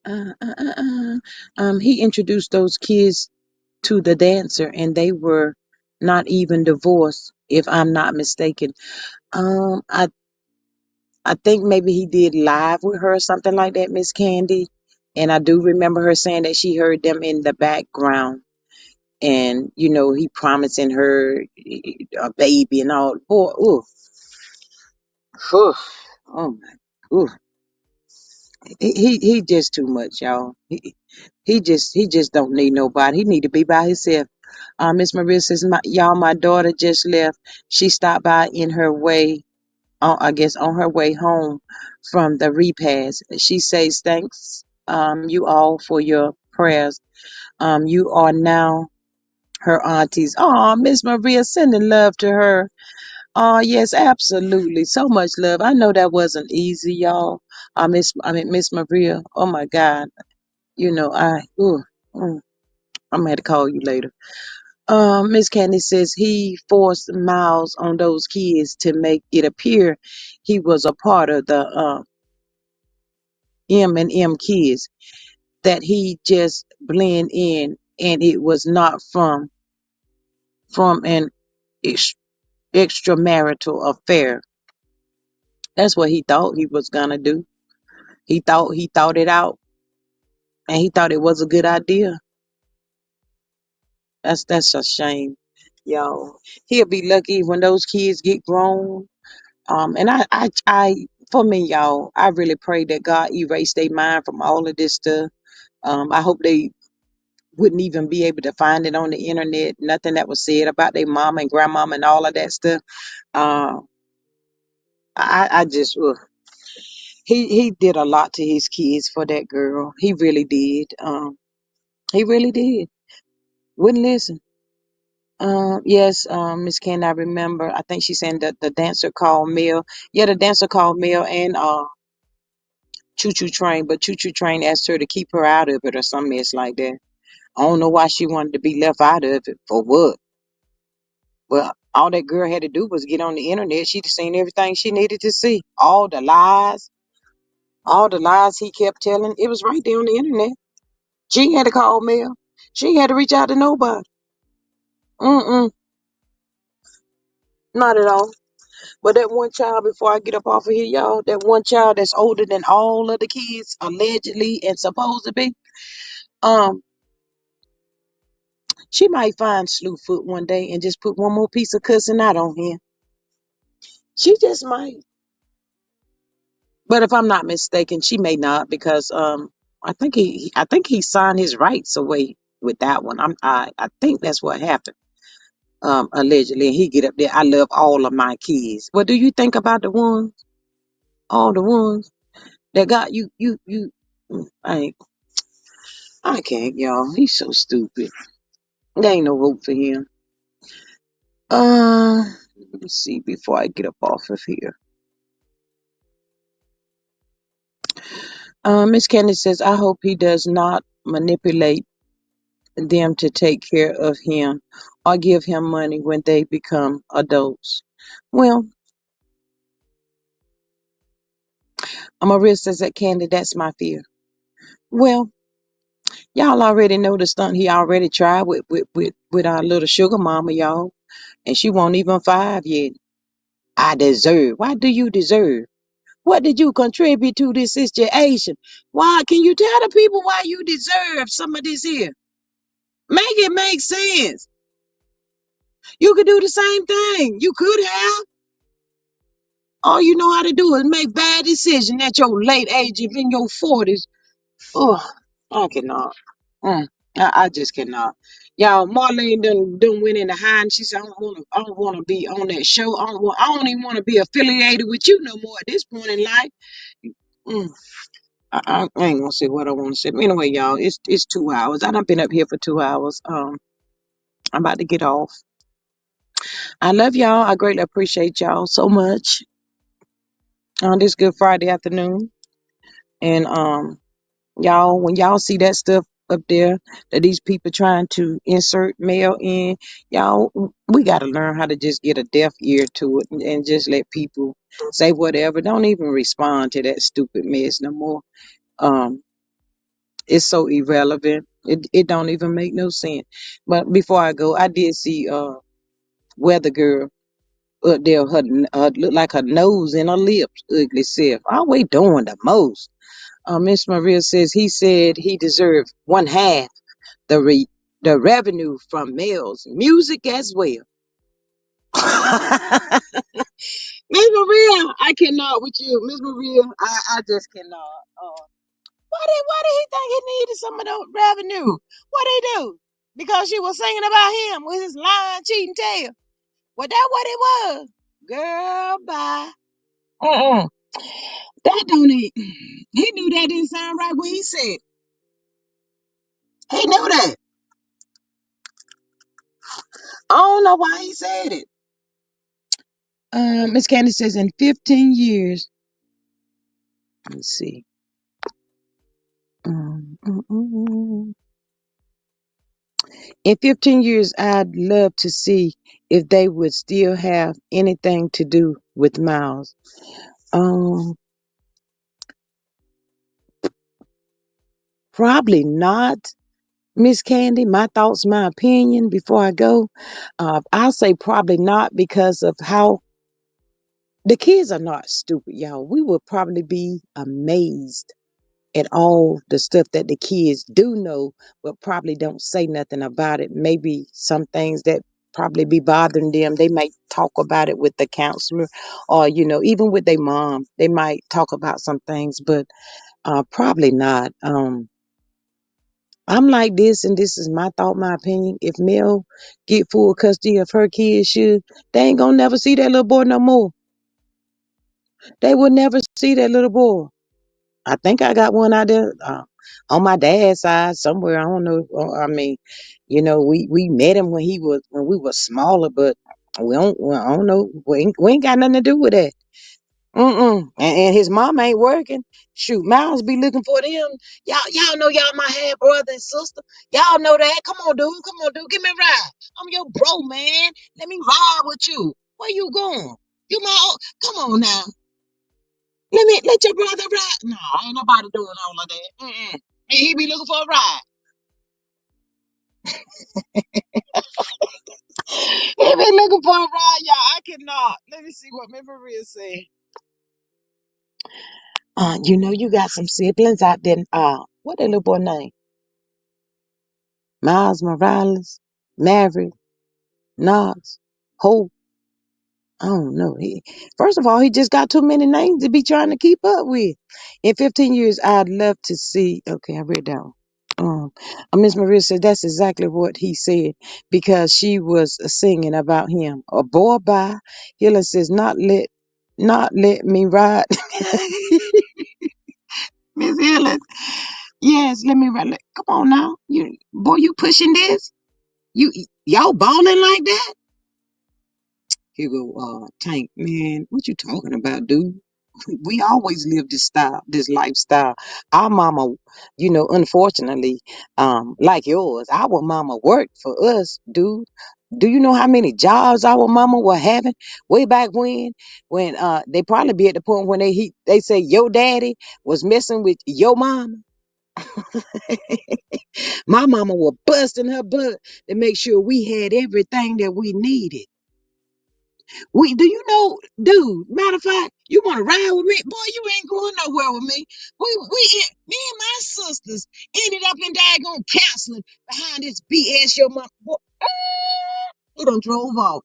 Uh, uh, uh, uh. He introduced those kids to the dancer, and they were not even divorced, if I'm not mistaken. Um, I I think maybe he did live with her or something like that, Miss Candy. And I do remember her saying that she heard them in the background. And, he promising her a baby and all. Boy, ooh, ooh, oh my, ooh. He just too much, y'all. He just don't need nobody. He need to be by himself. Miss Maria says, y'all, my daughter just left. She stopped by in her way, I guess on her way home from the repast. She says, thanks, you all for your prayers. You are now her aunties. Oh, Miss Maria, sending love to her. Oh, yes, absolutely. So much love. I know that wasn't easy, y'all. Miss Maria. Oh my God. Ooh, mm, I'm gonna have to call you later. Miss Candy says he forced Miles on those kids to make it appear he was a part of the M kids, that he just blend in, and it was not from an ex- extramarital affair. That's what he thought he was gonna do. He thought it out, and he thought it was a good idea. That's a shame, y'all. He'll be lucky when those kids get grown. And for me, y'all, I really pray that God erase their mind from all of this stuff. I hope they wouldn't even be able to find it on the internet. Nothing that was said about their mama and grandmama and all of that stuff. Uh, I just, he did a lot to his kids for that girl. He really did. He really did. Wouldn't listen. Yes, Miss Ken, I remember. I think she said that the dancer called Mel. Yeah, the dancer called Mel and Choo Choo Train, but Choo Choo Train asked her to keep her out of it or some mess like that. I don't know why she wanted to be left out of it. For what? Well, all that girl had to do was get on the internet. She'd seen everything she needed to see. All the lies he kept telling. It was right there on the internet. She ain't had to call Mel. She ain't had to reach out to nobody. Mm-mm, not at all. But that one child, before I get up off of here, y'all, that one child that's older than all of the kids, allegedly and supposed to be, um, she might find Slewfoot one day and just put one more piece of cussing out on him. She just might. But if I'm not mistaken, she may not, because I think he signed his rights away with that one. I think that's what happened. Allegedly, and he get up there. I love all of my kids. What do you think about all the ones that got you? I I can't, y'all. He's so stupid. There ain't no hope for him. Uh, let me see before I get up off of here. Miss Candace says, I hope he does not manipulate them to take care of him or give him money when they become adults. Well, Maria says that, Candy, that's my fear. Well, y'all already know the stunt he already tried with our little sugar mama, y'all, and she won't even 5 yet. I deserve. Why do you deserve? What did you contribute to this situation? Why can you tell the people why you deserve some of this here? Make it make sense. You could do the same thing. You could have. All you know how to do is make bad decisions at your late age, if in your 40s. Oh, I cannot. Mm, I just cannot. Y'all, Marlene done went in the high, and she said, I don't wanna be on that show. I don't even wanna be affiliated with you no more at this point in life. Mm, I ain't gonna say what I wanna say. But anyway, y'all, it's 2 hours. I done been up here for 2 hours. I'm about to get off. I love y'all. I greatly appreciate y'all so much on this good Friday afternoon. And y'all, when y'all see that stuff up there that these people trying to insert mail in, y'all, we got to learn how to just get a deaf ear to it, and just let people say whatever. Don't even respond to that stupid mess no more. Um, It's so irrelevant. It don't even make no sense. But before I go, I did see Weather Girl up there. Her look like her nose and her lips ugly self. Always doing the most. Miss Maria says he said he deserved one half the the revenue from Mel's music as well. Miss Maria, I cannot with you. Miss Maria, I just cannot. Why did he think he needed some of the revenue? What he do? Because she was singing about him with his lying, cheating tail. Was that what it was? Girl, bye. Uh-uh. That don't it. He knew that didn't sound right when he said it. He knew that. I don't know why he said it. Miss Candy says in 15 years. Let's see. Um, mm, mm, mm. In 15 years, I'd love to see if they would still have anything to do with Miles. Um, Probably not, Miss Candy. My thoughts, my opinion before I go. I'll say probably not because of how the kids are not stupid, y'all. We would probably be amazed at all the stuff that the kids do know, but probably don't say nothing about it. Maybe some things that probably be bothering them, they might talk about it with the counselor or, even with their mom. They might talk about some things, but probably not. I'm like this, and this is my thought, my opinion. If Mel get full custody of her kids, they ain't gonna never see that little boy no more. They will never see that little boy. I think I got one out there on my dad's side somewhere. I don't know. I mean, we met him when we were smaller, but I don't know. We ain't got nothing to do with that. And his mom ain't working. Shoot, Miles be looking for them. Y'all know y'all my half brother and sister. Y'all know that. Come on, dude. Come on, dude. Give me a ride. I'm your bro, man. Let me ride with you. Where you going? You my own. Come on now. Let your brother ride. No, ain't nobody doing all of that. He be looking for a ride. He be looking for a ride, y'all. I cannot. Let me see what memory is saying. You got some siblings out there. What that little boy name? Miles Morales, Maverick, Knox, Hope. I don't know. First of all, he just got too many names to be trying to keep up with. In 15 years, I'd love to see. Okay, I read that one. Miss Maria said that's exactly what he said because she was singing about him. A boy by Helen says not let me ride. Miss Helen, yes, let me ride. Come on now, you pushing this? Y'all balling like that? Here go, Tank, man. What you talking about, dude? We always live this lifestyle. Our mama, unfortunately, like yours, our mama worked for us, dude. Do you know how many jobs our mama were having way back when they probably be at the point when they say your daddy was messing with your mama. My mama was busting her butt to make sure we had everything that we needed. Do you know, dude? Matter of fact, you want to ride with me, boy? You ain't going nowhere with me. Me and my sisters ended up in daggone counseling behind this BS your mom. He done drove off.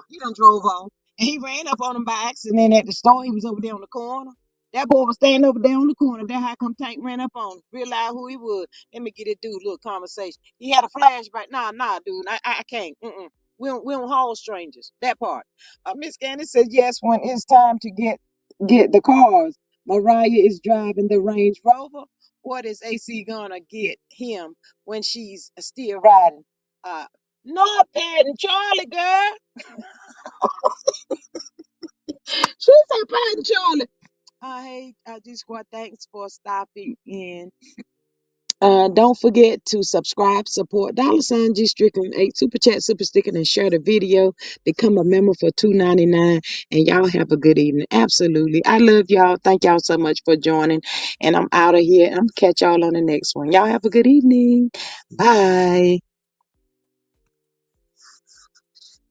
He done drove off. And he ran up on him by accident at the store. He was over there on the corner. That boy was standing over there on the corner. That's how come Tank ran up on him. Realized who he was. Let me get it dude a little conversation. He had a flashback. Nah, dude. I can't. We don't haul strangers. That part. Miss Candy said yes when it's time to get the cars. Mariah is driving the Range Rover. What is AC gonna get him when she's still riding? Uh, not Pat and Charlie, girl. She said Pat and Charlie. Hey, I just want thanks for stopping in. Don't forget to subscribe, support, $G Strickland 8, super chat, super sticker, and share the video. Become a member for $2.99. And y'all have a good evening. Absolutely. I love y'all. Thank y'all so much for joining. And I'm out of here. I'm catch y'all on the next one. Y'all have a good evening. Bye.